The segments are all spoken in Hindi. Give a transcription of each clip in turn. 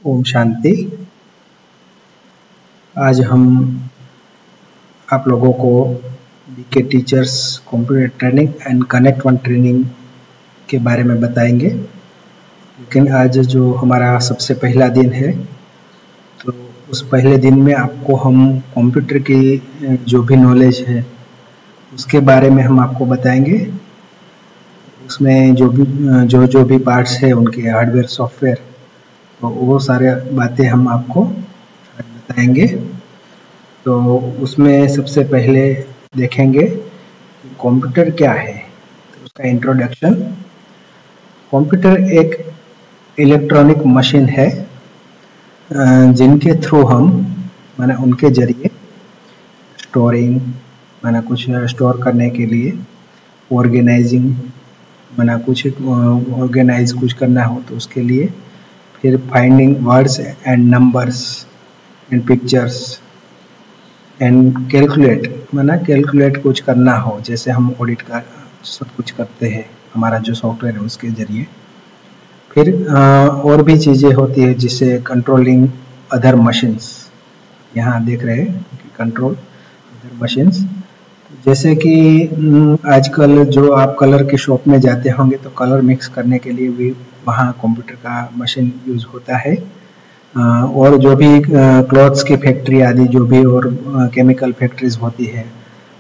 ओम शांति। आज हम आप लोगों को BK teachers computer training and connect one training के बारे में बताएंगे। लेकिन आज जो हमारा सबसे पहला दिन है, तो उस पहले दिन में आपको हम कंप्यूटर की जो भी नॉलेज है उसके बारे में हम आपको बताएंगे। उसमें जो भी पार्ट्स है उनके हार्डवेयर सॉफ्टवेयर, तो वो सारे बातें हम आपको बताएंगे। तो उसमें सबसे पहले देखेंगे कि कंप्यूटर क्या है, तो उसका इंट्रोडक्शन। कंप्यूटर एक इलेक्ट्रॉनिक मशीन है जिनके थ्रू हम माने उनके जरिए स्टोरिंग माना कुछ स्टोर करने के लिए, ऑर्गेनाइजिंग माना कुछ ऑर्गेनाइज कुछ करना हो तो उसके लिए, फिर finding words and numbers and pictures and calculate माना कैलकुलेट कुछ करना हो, जैसे हम ऑडिट का सब कुछ करते हैं हमारा जो सॉफ्टवेयर है उसके जरिए। फिर और भी चीज़ें होती है जिससे कंट्रोलिंग अदर मशीन्स, यहाँ देख रहे हैं कि कंट्रोल अदर मशीन्स, जैसे कि आजकल जो आप कलर की शॉप में जाते होंगे तो कलर मिक्स करने के लिए भी वहाँ कंप्यूटर का मशीन यूज होता है। और जो भी क्लॉथ्स की फैक्ट्री आदि जो भी और केमिकल फैक्ट्रीज होती है,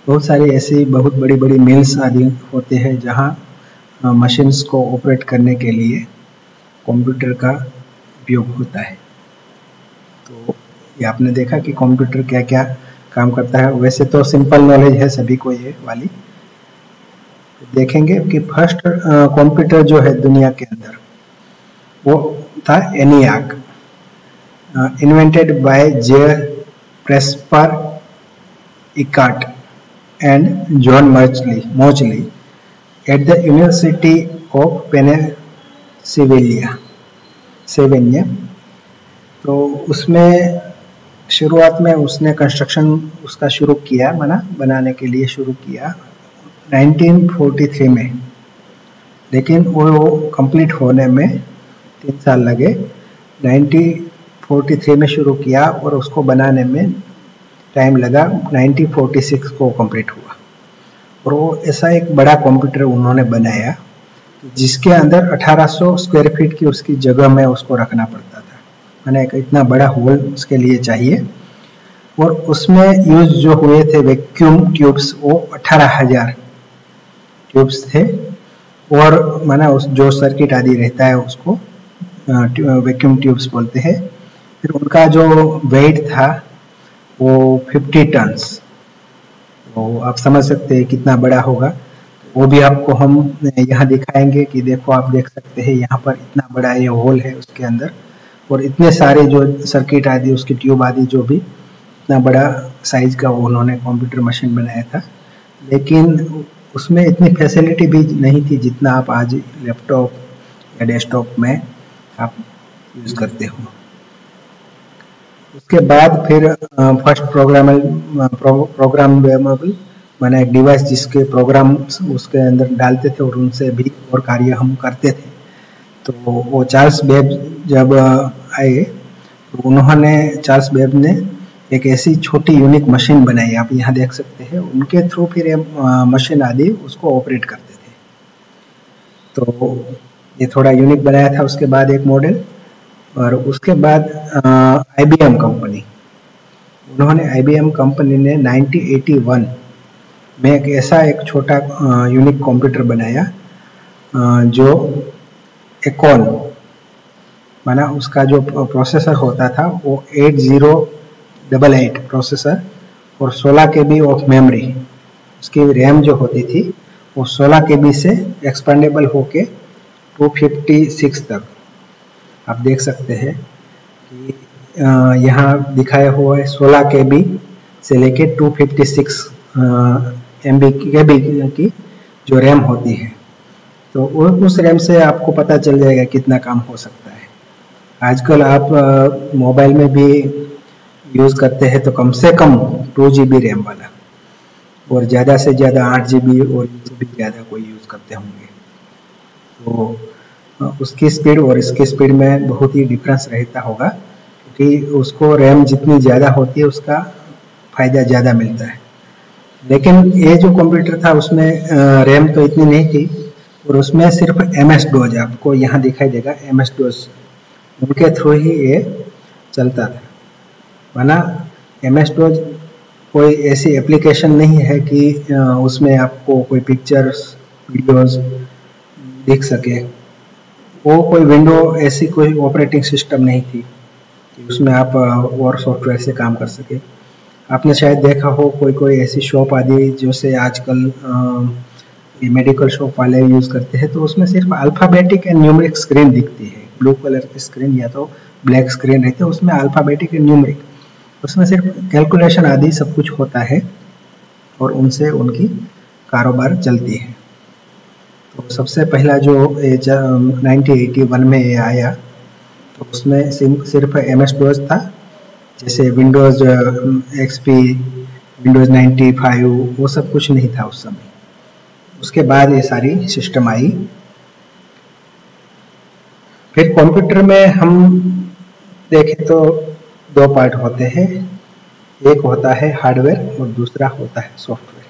बहुत सारी ऐसी बहुत बड़ी बड़ी मिल्स आदि होते हैं जहाँ मशीन्स को ऑपरेट करने के लिए कंप्यूटर का उपयोग होता है। तो ये आपने देखा कि कंप्यूटर क्या क्या काम करता है। वैसे तो सिंपल नॉलेज है सभी को ये वाली। देखेंगे कि फर्स्ट कंप्यूटर जो है दुनिया के अंदर वो था ENIAC, invented by J प्रेस्पर Ekart and John मोचली at the university of Pennsylvania. तो उसमें शुरुआत में उसने कंस्ट्रक्शन उसका शुरू किया, बनाने के लिए शुरू किया 1943 में, लेकिन वो कंप्लीट होने में 3 साल लगे। 1943 में शुरू किया और उसको बनाने में टाइम लगा, 1946 को कंप्लीट हुआ। और वो ऐसा एक बड़ा कंप्यूटर उन्होंने बनाया जिसके अंदर 1800 स्क्वायर फीट की उसकी जगह में उसको रखना पड़ता था, मैंने एक इतना बड़ा हॉल उसके लिए चाहिए। और उसमें यूज जो हुए थे वैक्यूम ट्यूब्स, वो 18,000 ट्यूब्स थे। और माना उस जो सर्किट आदि रहता है उसको वैक्यूम ट्यूब्स बोलते हैं। फिर उनका जो वेट था वो 50 टन्स, तो आप समझ सकते हैं कितना बड़ा होगा। वो भी आपको हम यहाँ दिखाएंगे कि देखो, आप देख सकते हैं यहाँ पर इतना बड़ा ये होल है उसके अंदर, और इतने सारे जो सर्किट आदि उसकी ट्यूब आदि जो भी इतना बड़ा साइज का उन्होंने कंप्यूटर मशीन बनाया था। लेकिन उसमें इतनी फैसिलिटी भी नहीं थी जितना आप आज लैपटॉप या डेस्कटॉप में आप यूज करते हो। उसके बाद फिर फर्स्ट प्रोग्रामेबल माना एक डिवाइस जिसके प्रोग्राम उसके अंदर डालते थे और उनसे भी और कार्य हम करते थे। तो वो चार्ल्स बेब जब आए तो चार्ल्स बेब ने एक ऐसी छोटी यूनिक मशीन बनाई, आप यहाँ देख सकते हैं। उनके थ्रू फिर ये मशीन आदि उसको ऑपरेट करते थे। तो ये थोड़ा यूनिक बनाया था। उसके बाद एक मॉडल, और उसके बाद IBM कंपनी, IBM कंपनी ने 1981 में एक छोटा यूनिक कंप्यूटर बनाया जो एकॉन माना उसका जो प्रोसेसर होता था वो 8088 प्रोसेसर और 16 KB ऑफ मेमोरी, उसकी रैम जो होती थी वो 16 KB से एक्सपेंडेबल होके 256 तक। आप देख सकते हैं कि यहाँ दिखाया हुआ है 16 KB से लेके 256 MB की जो रैम होती है। तो उस रैम से आपको पता चल जाएगा कितना काम हो सकता है। आजकल आप मोबाइल में भी यूज करते हैं तो कम से कम 2 GB रैम वाला, और ज़्यादा से ज़्यादा 8 GB और इससे भी ज़्यादा कोई यूज करते होंगे। तो उसकी स्पीड और इसकी स्पीड में बहुत ही डिफरेंस रहता होगा, क्योंकि उसको रैम जितनी ज़्यादा होती है उसका फ़ायदा ज़्यादा मिलता है। लेकिन ये जो कंप्यूटर था उसमें रैम तो इतनी नहीं थी, और उसमें सिर्फ MS DOS, आपको यहाँ दिखाई देगा MS DOS, उनके थ्रू ही ये चलता था। माना MS DOS कोई ऐसी एप्लीकेशन नहीं है कि उसमें आपको कोई पिक्चर्स वीडियोस दिख सके। वो कोई विंडो ऐसी कोई ऑपरेटिंग सिस्टम नहीं थी कि उसमें आप और सॉफ्टवेयर से काम कर सके। आपने शायद देखा हो कोई ऐसी शॉप आदि जैसे आजकल ये मेडिकल शॉप वाले यूज़ करते हैं, तो उसमें सिर्फ अल्फ़ाबेटिक एंड न्यूमेरिक स्क्रीन दिखती है, ब्लू कलर की स्क्रीन या तो ब्लैक स्क्रीन रहती है, उसमें अल्फ़ाबेटिक एंड न्यूमेरिक, उसमें सिर्फ कैलकुलेशन आदि सब कुछ होता है और उनसे उनकी कारोबार चलती है। तो सबसे पहला जो 1981 में ये आया, तो उसमें सिर्फ MS DOS था, जैसे विंडोज़ XP, विंडोज़ 95 वो सब कुछ नहीं था उस समय। उसके बाद ये सारी सिस्टम आई। फिर कंप्यूटर में हम देखें तो दो पार्ट होते हैं, एक होता है हार्डवेयर और दूसरा होता है सॉफ्टवेयर।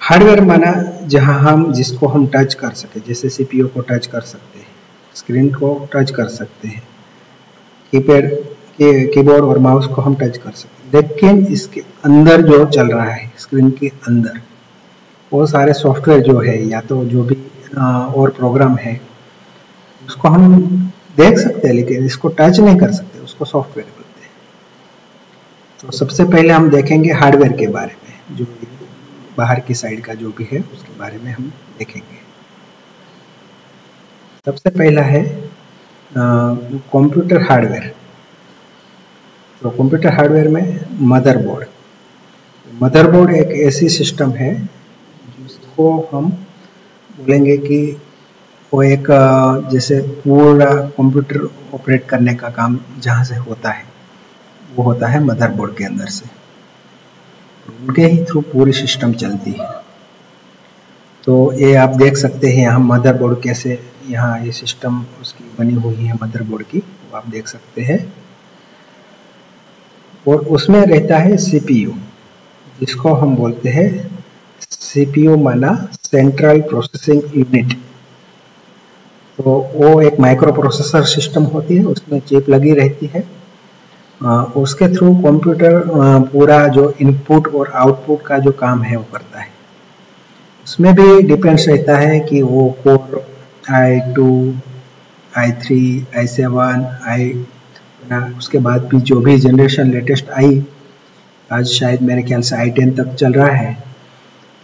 हार्डवेयर माना जहां हम जिसको हम टच कर सके, जैसे CPU को टच कर सकते हैं, स्क्रीन को टच कर सकते हैं, कीपैड कीबोर्ड और माउस को हम टच कर सकते हैं। लेकिन इसके अंदर जो चल रहा है स्क्रीन के अंदर, वो सारे सॉफ्टवेयर जो है या तो जो भी और प्रोग्राम है उसको हम देख सकते हैं, लेकिन इसको टच नहीं कर सकते, उसको सॉफ्टवेयर बोलते हैं। तो सबसे पहले हम देखेंगे हार्डवेयर के बारे में, जो बाहर की साइड का जो भी है उसके बारे में हम देखेंगे। सबसे पहला है कंप्यूटर हार्डवेयर। तो कंप्यूटर हार्डवेयर में मदरबोर्ड। मदरबोर्ड एक ऐसी सिस्टम है जिसको हम बोलेंगे कि वो एक जैसे पूरा कंप्यूटर ऑपरेट करने का काम जहाँ से होता है वो होता है मदरबोर्ड के अंदर से, उनके ही थ्रू पूरी सिस्टम चलती है। तो ये आप देख सकते हैं यहाँ मदरबोर्ड कैसे, यहाँ ये सिस्टम उसकी बनी हुई है मदरबोर्ड की, वो आप देख सकते हैं। और उसमें रहता है CPU, जिसको हम बोलते हैं CPU माना सेंट्रल प्रोसेसिंग यूनिट। तो वो एक माइक्रो प्रोसेसर सिस्टम होती है, उसमें चिप लगी रहती है, उसके थ्रू कंप्यूटर पूरा जो इनपुट और आउटपुट का जो काम है वो करता है। उसमें भी डिपेंड्स रहता है कि वो कोर i2, i3, i7, उसके बाद भी जो भी जनरेशन लेटेस्ट आई, आज शायद मेरे ख्याल से i10 तक चल रहा है,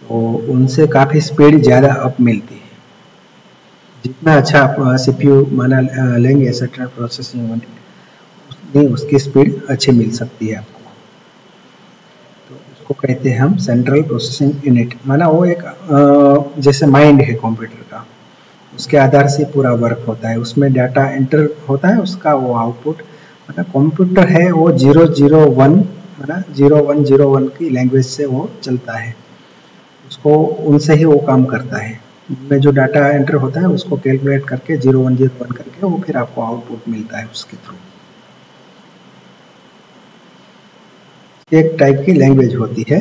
तो उनसे काफ़ी स्पीड ज़्यादा अप मिलती है। जितना अच्छा आप CPU माना लेंगे सेंट्रल प्रोसेसिंग यूनिट, उतनी उसकी स्पीड अच्छी मिल सकती है आपको। तो उसको कहते हैं हम सेंट्रल प्रोसेसिंग यूनिट। माना वो एक जैसे माइंड है कंप्यूटर का, उसके आधार से पूरा वर्क होता है, उसमें डाटा एंटर होता है, उसका वो आउटपुट, मतलब कंप्यूटर है वो 001 माना 0101 की लैंग्वेज से वो चलता है, उसको उनसे ही वो काम करता है। में जो डाटा एंटर होता है उसको कैलकुलेट करके 0101 करके वो फिर आपको आउटपुट मिलता है उसके थ्रू। एक टाइप की लैंग्वेज होती है।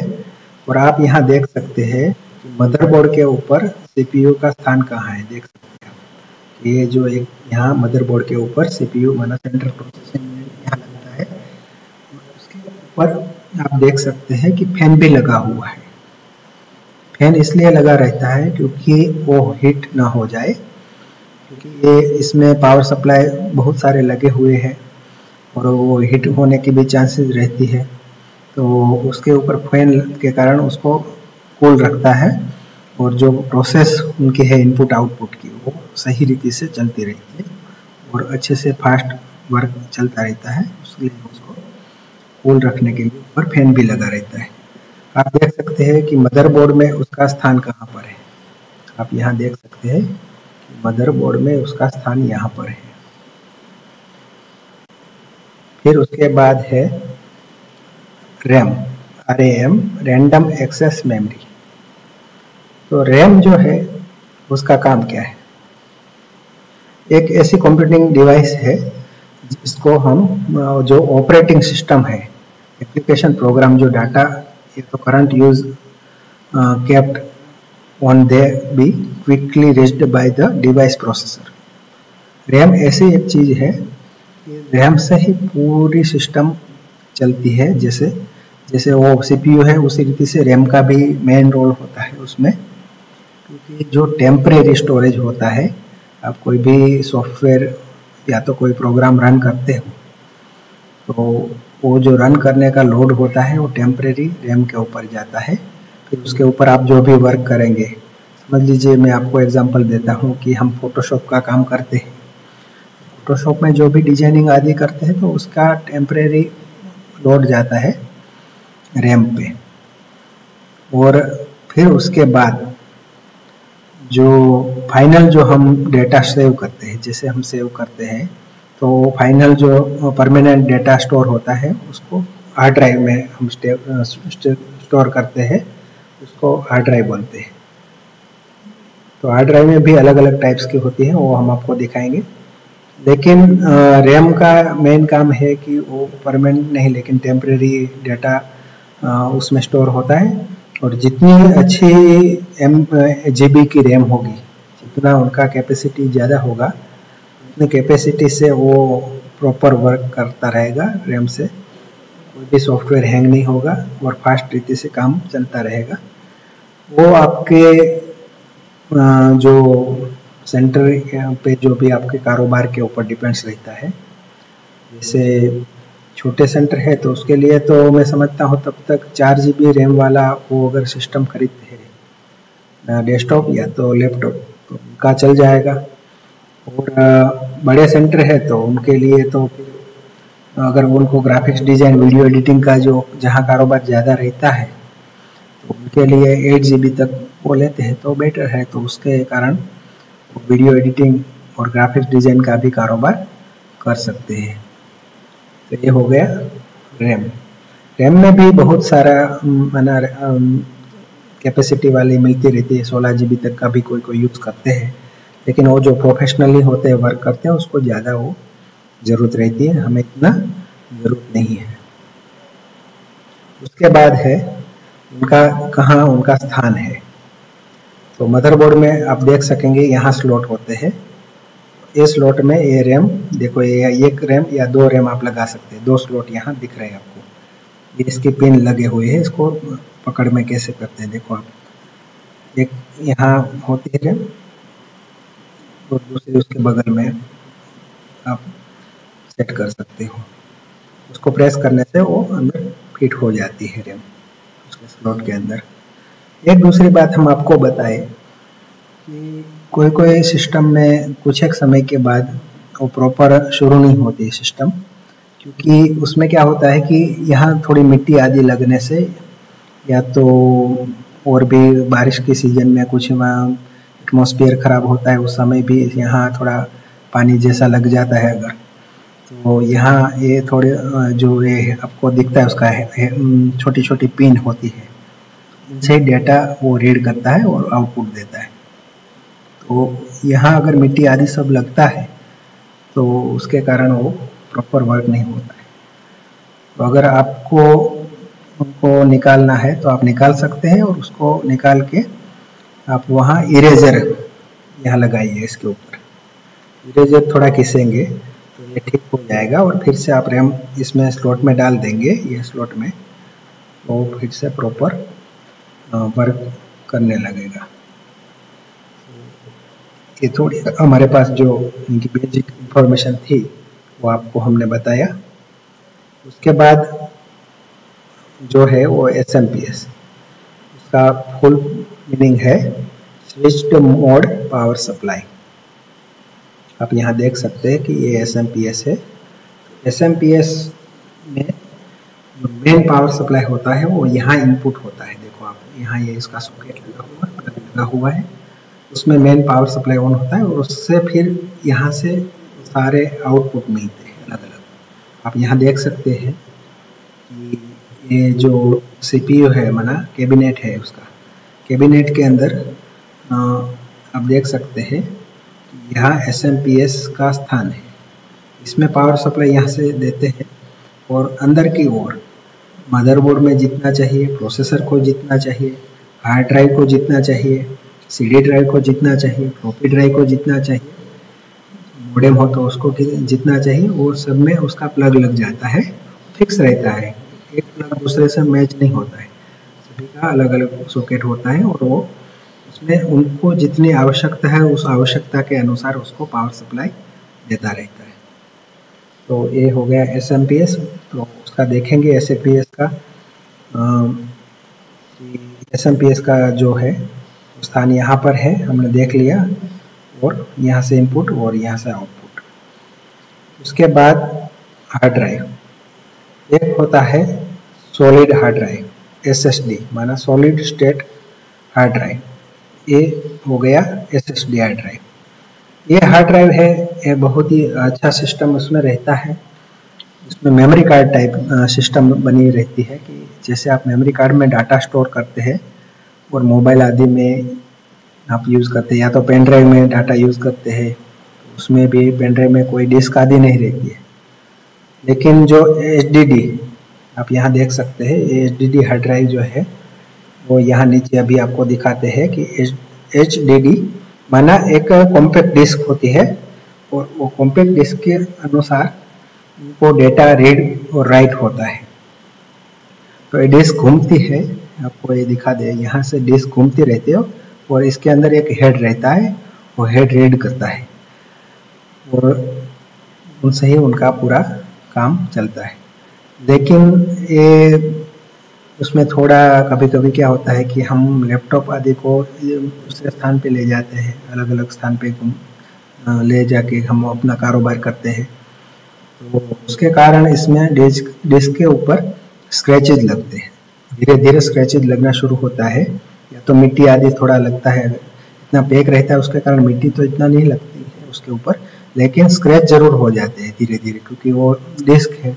और आप यहाँ देख सकते हैं कि मदरबोर्ड के ऊपर CPU का स्थान कहाँ है, देख सकते हैं। ये जो एक यहाँ मदरबोर्ड के ऊपर CPU माना सेंट्रल प्रोसेसिंग यूनिट यहाँ लगता है, उसके ऊपर आप देख सकते हैं कि फैन भी लगा हुआ है। फैन इसलिए लगा रहता है क्योंकि वो हीट ना हो जाए, क्योंकि ये इसमें पावर सप्लाई बहुत सारे लगे हुए हैं और वो हीट होने की भी चांसेस रहती है। तो उसके ऊपर फैन के कारण उसको कूल रखता है और जो प्रोसेस उनकी है इनपुट आउटपुट की, वो सही रीति से चलती रहती है और अच्छे से फास्ट वर्क चलता रहता है। उसके लिए उसको कूल रखने के लिए ऊपर फैन भी लगा रहता है। आप देख सकते हैं कि मदरबोर्ड में उसका स्थान कहाँ पर है। आप यहाँ देख सकते हैं कि मदरबोर्ड में उसका स्थान यहाँ पर है। फिर उसके बाद है RAM, RAM, random access memory. तो RAM जो है उसका काम क्या है? एक ऐसी कंप्यूटिंग डिवाइस है जिसको हम जो ऑपरेटिंग सिस्टम है, एप्लीकेशन प्रोग्राम, जो डाटा ये तो current use kept on there be quickly reached by the device processor. RAM ऐसी एक चीज है कि रैम से ही पूरी सिस्टम चलती है। जैसे जैसे वो सीपीयू है उसी रीति से रैम का भी मेन रोल होता है उसमें, क्योंकि जो टेम्परेरी स्टोरेज होता है, आप कोई भी सॉफ्टवेयर या तो कोई प्रोग्राम रन करते हो तो वो जो रन करने का लोड होता है वो टेम्परेरी रैम के ऊपर जाता है। फिर उसके ऊपर आप जो भी वर्क करेंगे, समझ लीजिए मैं आपको एग्जांपल देता हूँ कि हम फोटोशॉप का काम करते हैं, फोटोशॉप में जो भी डिजाइनिंग आदि करते हैं तो उसका टेम्परेरी लोड जाता है रैम पे। और फिर उसके बाद जो फाइनल जो हम डेटा सेव करते हैं, जैसे हम सेव करते हैं तो फाइनल जो परमानेंट डेटा स्टोर होता है उसको हार्ड ड्राइव में हम स्टोर करते हैं, उसको हार्ड ड्राइव बोलते हैं। तो हार्ड ड्राइव में भी अलग अलग टाइप्स की होती है, वो हम आपको दिखाएंगे। लेकिन रैम का मेन काम है कि वो परमानेंट नहीं लेकिन टेम्परेरी डेटा उसमें स्टोर होता है। और जितनी अच्छी GB की रैम होगी, जितना उनका कैपेसिटी ज़्यादा होगा, उतनी कैपेसिटी से वो प्रॉपर वर्क करता रहेगा रैम से, कोई भी सॉफ्टवेयर हैंग नहीं होगा और फास्ट रीति से काम चलता रहेगा। वो आपके जो सेंटर पे जो भी आपके कारोबार के ऊपर डिपेंड्स रहता है। जैसे छोटे सेंटर है तो उसके लिए तो मैं समझता हूँ तब तक 4 GB रैम वाला वो अगर सिस्टम खरीदते हैं डेस्कटॉप या तो लैपटॉप तो उनका चल जाएगा। और बड़े सेंटर है तो उनके लिए तो अगर उनको ग्राफिक्स डिजाइन, वीडियो एडिटिंग का जो जहाँ कारोबार ज़्यादा रहता है तो उनके लिए 8 GB तक वो लेते हैं तो बेटर है। तो उसके कारण वीडियो एडिटिंग और ग्राफिक्स डिजाइन का भी कारोबार कर सकते हैं। तो ये हो गया रैम। रैम में भी बहुत सारा कैपेसिटी वाली मिलती रहती है, 16 GB तक का भी कोई कोई यूज़ करते हैं, लेकिन वो जो प्रोफेशनली होते हैं, वर्क करते हैं, उसको ज़्यादा वो ज़रूरत रहती है, हमें इतना ज़रूरत नहीं है। उसके बाद है उनका कहाँ उनका स्थान है। तो मदरबोर्ड में आप देख सकेंगे यहाँ स्लॉट होते हैं। इस स्लॉट में ये रैम, देखो ये एक रैम या 2 रैम आप लगा सकते हैं। 2 स्लॉट यहाँ दिख रहे हैं आपको, ये इसके पिन लगे हुए हैं। इसको पकड़ में कैसे करते हैं देखो आप, एक यहाँ होती है रैम और दूसरी उसके बगल में आप सेट कर सकते हो। उसको प्रेस करने से वो अंदर फिट हो जाती है रैम उसके स्लॉट के अंदर। एक दूसरी बात हम आपको बताएं कि कोई कोई सिस्टम में कुछ एक समय के बाद वो प्रॉपर शुरू नहीं होती सिस्टम, क्योंकि उसमें क्या होता है कि यहाँ थोड़ी मिट्टी आदि लगने से, या तो और भी बारिश के सीजन में कुछ एटमॉस्फेयर खराब होता है, उस समय भी यहाँ थोड़ा पानी जैसा लग जाता है अगर, तो यहाँ ये थोड़े जो ये आपको दिखता है उसका छोटी छोटी पिन होती है, इनसे डेटा वो रीड करता है और आउटपुट देता है। तो यहाँ अगर मिट्टी आदि सब लगता है तो उसके कारण वो प्रॉपर वर्क नहीं होता है। तो अगर आपको उनको निकालना है तो आप निकाल सकते हैं, और उसको निकाल के आप वहाँ इरेजर यहाँ लगाइए, इसके ऊपर इरेजर थोड़ा घिसेंगे तो ये ठीक हो जाएगा। और फिर से आप रैम इसमें स्लॉट में डाल देंगे, ये स्लॉट में, तो फिर से प्रॉपर वर्क करने लगेगा। ये थोड़ी हमारे पास जो इनकी बेसिक इंफॉर्मेशन थी वो आपको हमने बताया। उसके बाद जो है वो SMPS, उसका फुल मीनिंग है स्विच्ड मोड पावर सप्लाई। आप यहाँ देख सकते हैं कि ये SMPS है। SMPS में जो मेन पावर सप्लाई होता है वो यहाँ इनपुट होता है। देखो आप यहाँ ये इसका सॉकेट लगा हुआ है, उसमें मेन पावर सप्लाई ऑन होता है और उससे फिर यहाँ से सारे आउटपुट मिलते हैं अलग अलग। आप यहाँ देख सकते हैं कि ये जो CPU है माना कैबिनेट है, उसका कैबिनेट के अंदर आप देख सकते हैं यहाँ SMPS का स्थान है। इसमें पावर सप्लाई यहाँ से देते हैं और अंदर की ओर मदरबोर्ड में जितना चाहिए, प्रोसेसर को जितना चाहिए, हार्ड ड्राइव को जितना चाहिए, CD ड्राइव को जितना चाहिए, फ्लॉपी ड्राइव को जितना चाहिए, मोडेम हो तो उसको जितना चाहिए, वो सब में उसका प्लग लग जाता है, फिक्स रहता है। एक प्लग दूसरे से मैच नहीं होता है, सभी का अलग अलग सॉकेट होता है और वो उसमें उनको जितनी आवश्यकता है उस आवश्यकता के अनुसार उसको पावर सप्लाई देता रहता है। तो ये हो गया SMPS। तो उसका देखेंगे SMPS का जो है स्थान यहाँ पर है, हमने देख लिया, और यहाँ से इनपुट और यहाँ से आउटपुट। उसके बाद हार्ड ड्राइव, एक होता है सॉलिड हार्ड ड्राइव SSD, माना सॉलिड स्टेट हार्ड ड्राइव। ये हो गया SSD हार्ड ड्राइव। ये हार्ड ड्राइव है, ये बहुत ही अच्छा सिस्टम उसमें रहता है। इसमें मेमोरी कार्ड टाइप सिस्टम बनी रहती है कि जैसे आप मेमोरी कार्ड में डाटा स्टोर करते हैं और मोबाइल आदि में आप यूज़ करते हैं, या तो पेन ड्राइव में डाटा यूज़ करते हैं, उसमें भी पेन ड्राइव में कोई डिस्क आदि नहीं रहती है। लेकिन जो HDD आप यहाँ देख सकते हैं, HDD हार्ड ड्राइव जो है वो यहाँ नीचे अभी आपको दिखाते हैं कि HDD माना एक कॉम्पैक्ट डिस्क होती है और वो कॉम्पैक्ट डिस्क के अनुसार वो डेटा रीड और राइट होता है। तो ये डिस्क घूमती है, आपको ये दिखा दे, यहाँ से डिस्क घूमती रहती है और इसके अंदर एक हेड रहता है, वो हेड रीड करता है और उनसे ही उनका पूरा काम चलता है। लेकिन ये उसमें थोड़ा कभी कभी क्या होता है कि हम लैपटॉप आदि को दूसरे स्थान पे ले जाते हैं, अलग अलग स्थान पे ले जाके हम अपना कारोबार करते हैं, तो उसके कारण इसमें डिस्क के ऊपर स्क्रैचेज लगते हैं। धीरे धीरे स्क्रैचेज लगना शुरू होता है, या तो मिट्टी आदि थोड़ा लगता है, इतना पैक रहता है उसके कारण मिट्टी तो इतना नहीं लगती है उसके ऊपर, लेकिन स्क्रैच जरूर हो जाते हैं धीरे धीरे, क्योंकि वो डिस्क है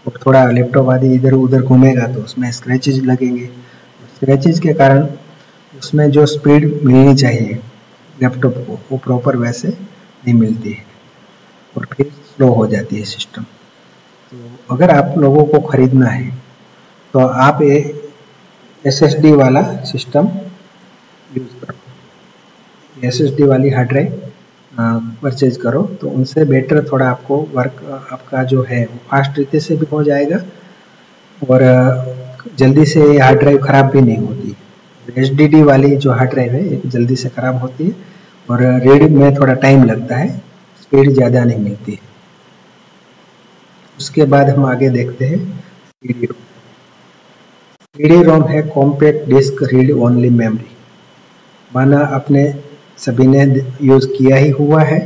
और थोड़ा लैपटॉप आदि इधर उधर घूमेगा तो उसमें स्क्रैचेज लगेंगे। स्क्रैचेज के कारण उसमें जो स्पीड मिलनी चाहिए लैपटॉप को वो प्रॉपर वैसे नहीं मिलती है और फिर स्लो हो जाती है सिस्टम। तो अगर आप लोगों को खरीदना है तो आप ये SSD वाला सिस्टम यूज़ करो, SSD वाली हार्ड ड्राइव परचेज करो, तो उनसे बेटर थोड़ा आपको वर्क आपका जो है वो फास्ट तरीके से भी हो जाएगा और जल्दी से हार्ड ड्राइव ख़राब भी नहीं होती। HDD वाली जो हार्ड ड्राइव है ये जल्दी से ख़राब होती है और रीड में थोड़ा टाइम लगता है, स्पीड ज़्यादा नहीं मिलती है। उसके बाद हम आगे देखते हैं CD-ROM। CD-ROM है compact disc read only memory, माना अपने सभी ने यूज़ किया ही हुआ है।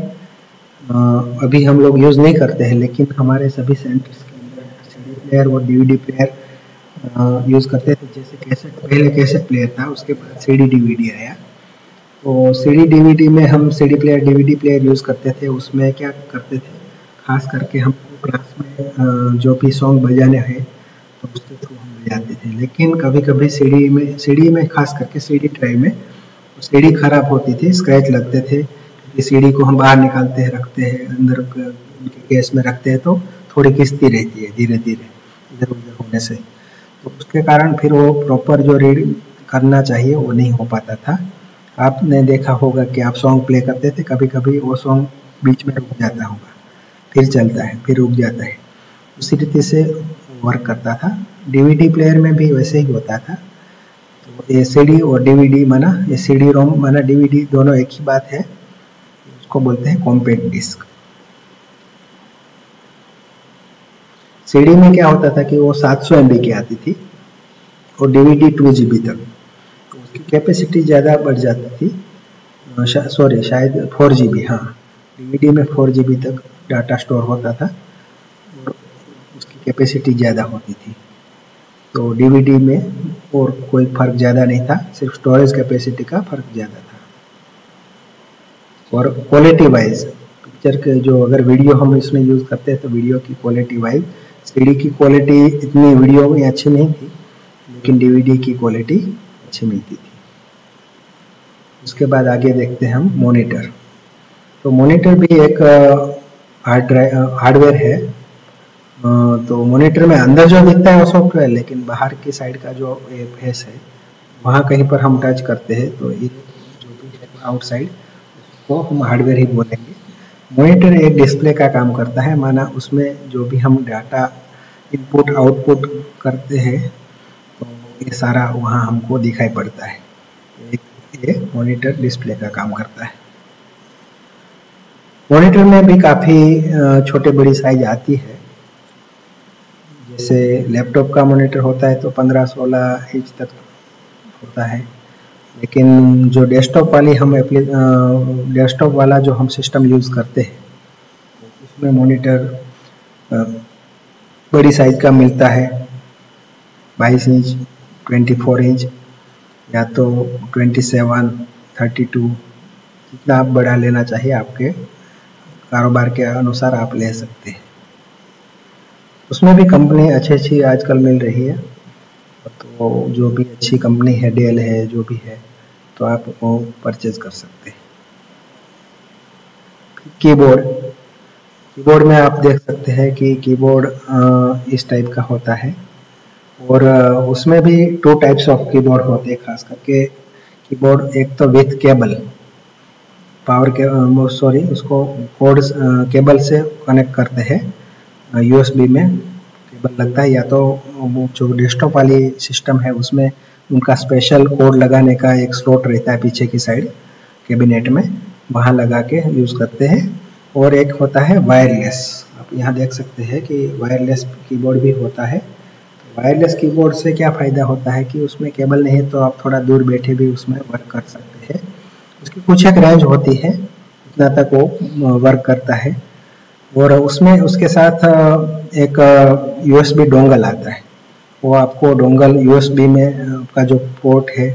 अभी हम लोग यूज़ नहीं करते हैं, लेकिन हमारे सभी सेंटर्स के अंदर CD प्लेयर और DVD प्लेयर यूज़ करते थे। जैसे कैसेट, पहले कैसेट प्लेयर था, उसके बाद CD DVD आया। तो CD DVD में हम CD player DVD player use करते थे। उसमें क्या करते थे, खास करके हम क्लास में जो भी सॉन्ग बजाने हैं तो उसके थ्रू हम बजाते थे। लेकिन कभी कभी CD में खास करके CD ड्राइव में CD खराब होती थी, स्क्रैच लगते थे, क्योंकि CD को हम बाहर निकालते हैं, रखते हैं अंदर केस में रखते हैं तो थोड़ी घिसती रहती है धीरे धीरे इधर उधर होने से, तो उसके कारण फिर वो प्रॉपर जो रीड करना चाहिए वो नहीं हो पाता था। आपने देखा होगा कि आप सॉन्ग प्ले करते थे, कभी कभी वो सॉन्ग बीच में रुक जाता होगा, फिर चलता है, फिर रुक जाता है, उसी रीति से वर्क करता था। DVD प्लेयर में भी वैसे ही होता था। तो ये CD और DVD माना, ये CD-ROM माना DVD दोनों एक ही बात है, उसको बोलते हैं कॉम्पैक्ट डिस्क। CD में क्या होता था कि वो 700 MB की आती थी और DVD 2 GB तक, तो उसकी कैपेसिटी ज़्यादा बढ़ जाती थी। सॉरी, शायद 4 GB, हाँ, DVD में 4 GB तक डाटा स्टोर होता था और उसकी कैपेसिटी ज़्यादा होती थी। तो DVD में और कोई फ़र्क ज़्यादा नहीं था, सिर्फ स्टोरेज कैपेसिटी का फ़र्क ज़्यादा था। और क्वालिटी वाइज पिक्चर के जो अगर वीडियो हम इसमें यूज़ करते हैं तो वीडियो की क्वालिटी वाइज CD की क्वालिटी इतनी वीडियो में अच्छी नहीं थी, लेकिन DVD की क्वालिटी अच्छी मिलती थी। उसके बाद आगे देखते हैं हम मॉनिटर। तो मॉनिटर भी एक हार्डवेयर है। तो मॉनिटर में अंदर जो दिखता है वो सॉफ्टवेयर, लेकिन बाहर की साइड का जो फेस है वहाँ कहीं पर हम टच करते हैं तो ये जो भी है आउटसाइड उसको हम हार्डवेयर ही बोलेंगे। मॉनिटर एक डिस्प्ले का काम करता है, माना उसमें जो भी हम डाटा इनपुट आउटपुट करते हैं तो ये सारा वहाँ हमको दिखाई पड़ता है। ये मॉनिटर डिस्प्ले का काम करता है। मॉनिटर में भी काफ़ी छोटे बड़ी साइज आती है। जैसे लैपटॉप का मॉनिटर होता है तो 15-16 इंच तक होता है, लेकिन जो डेस्कटॉप वाला जो हम सिस्टम यूज़ करते हैं उसमें मॉनिटर बड़ी साइज का मिलता है, 22 इंच, 24 इंच या तो 27, 32, जितना आप बड़ा लेना चाहिए आपके कारोबार के अनुसार आप ले सकते हैं। उसमें भी कंपनी अच्छी आजकल मिल रही है, तो जो भी अच्छी कंपनी है, डेल है, जो भी है, तो आप वो परचेज कर सकते हैं। कीबोर्ड में आप देख सकते हैं कि कीबोर्ड इस टाइप का होता है, और उसमें भी 2 टाइप्स ऑफ कीबोर्ड होते हैं। खास करके कीबोर्ड एक तो विथ केबल, उसको कोड केबल से कनेक्ट करते हैं, USB में केबल लगता है, या तो वो जो डेस्कटॉप वाली सिस्टम है उसमें उनका स्पेशल कोड लगाने का एक स्लॉट रहता है पीछे की साइड कैबिनेट में, वहाँ लगा के यूज़ करते हैं। और एक होता है वायरलेस, आप यहाँ देख सकते हैं कि वायरलेस कीबोर्ड भी होता है। तो वायरलेस कीबोर्ड से क्या फ़ायदा होता है कि उसमें केबल नहीं तो आप थोड़ा दूर बैठे भी उसमें वर्क कर सकते हैं। उसकी कुछ एक रेंज होती है, उतना तक वो वर्क करता है। और उसमें उसके साथ एक USB डोंगल आता है, वो आपको डोंगल USB में आपका जो पोर्ट है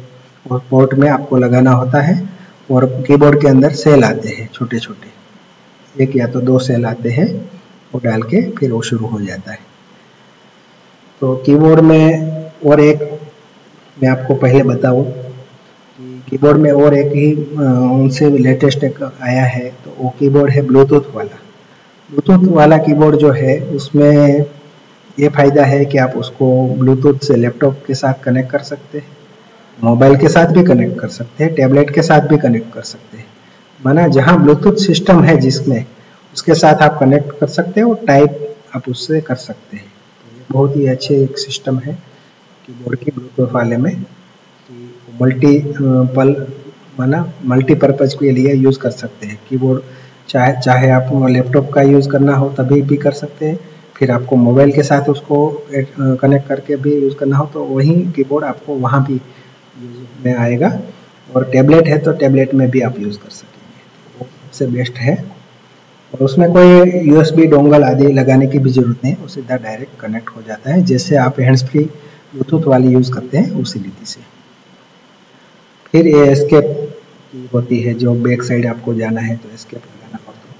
वो पोर्ट में आपको लगाना होता है। और कीबोर्ड के अंदर सेल आते हैं छोटे छोटे, 1 या तो 2 सेल आते हैं, वो डाल के फिर वो शुरू हो जाता है। तो कीबोर्ड में और एक मैं आपको पहले बताऊं कि कीबोर्ड में और एक ही उनसे लेटेस्ट एक आया है, तो वो कीबोर्ड है ब्लूटूथ वाला कीबोर्ड जो है उसमें ये फ़ायदा है कि आप उसको ब्लूटूथ से लैपटॉप के साथ कनेक्ट कर सकते हैं, मोबाइल के साथ भी कनेक्ट कर सकते हैं, टैबलेट के साथ भी कनेक्ट कर सकते हैं। माना जहाँ ब्लूटूथ सिस्टम है जिसमें, उसके साथ आप कनेक्ट कर सकते हैं और टाइप आप उससे कर सकते हैं। तो ये बहुत ही अच्छे एक सिस्टम है कीबोर्ड की ब्लूटूथ वाले में, मल्टीपर्पज़ के लिए यूज़ कर सकते हैं कीबोर्ड। चाहे आप लैपटॉप का यूज़ करना हो तभी भी कर सकते हैं, फिर आपको मोबाइल के साथ उसको कनेक्ट करके भी यूज़ करना हो तो वही कीबोर्ड आपको वहाँ भी यूज़ में आएगा। और टैबलेट है तो टैबलेट में भी आप यूज़ कर सकेंगे, तो वो सबसे बेस्ट है। और उसमें कोई USB डोंगल आदि लगाने की भी ज़रूरत नहीं, वो सीधा डायरेक्ट कनेक्ट हो जाता है, जैसे आप हैंड्स फ्री ब्लूटूथ वाली यूज़ करते हैं उसी रीति से। फिर ये एस्केप की होती है, जो बैक साइड आपको जाना है तो एस्केप लगाना होता है।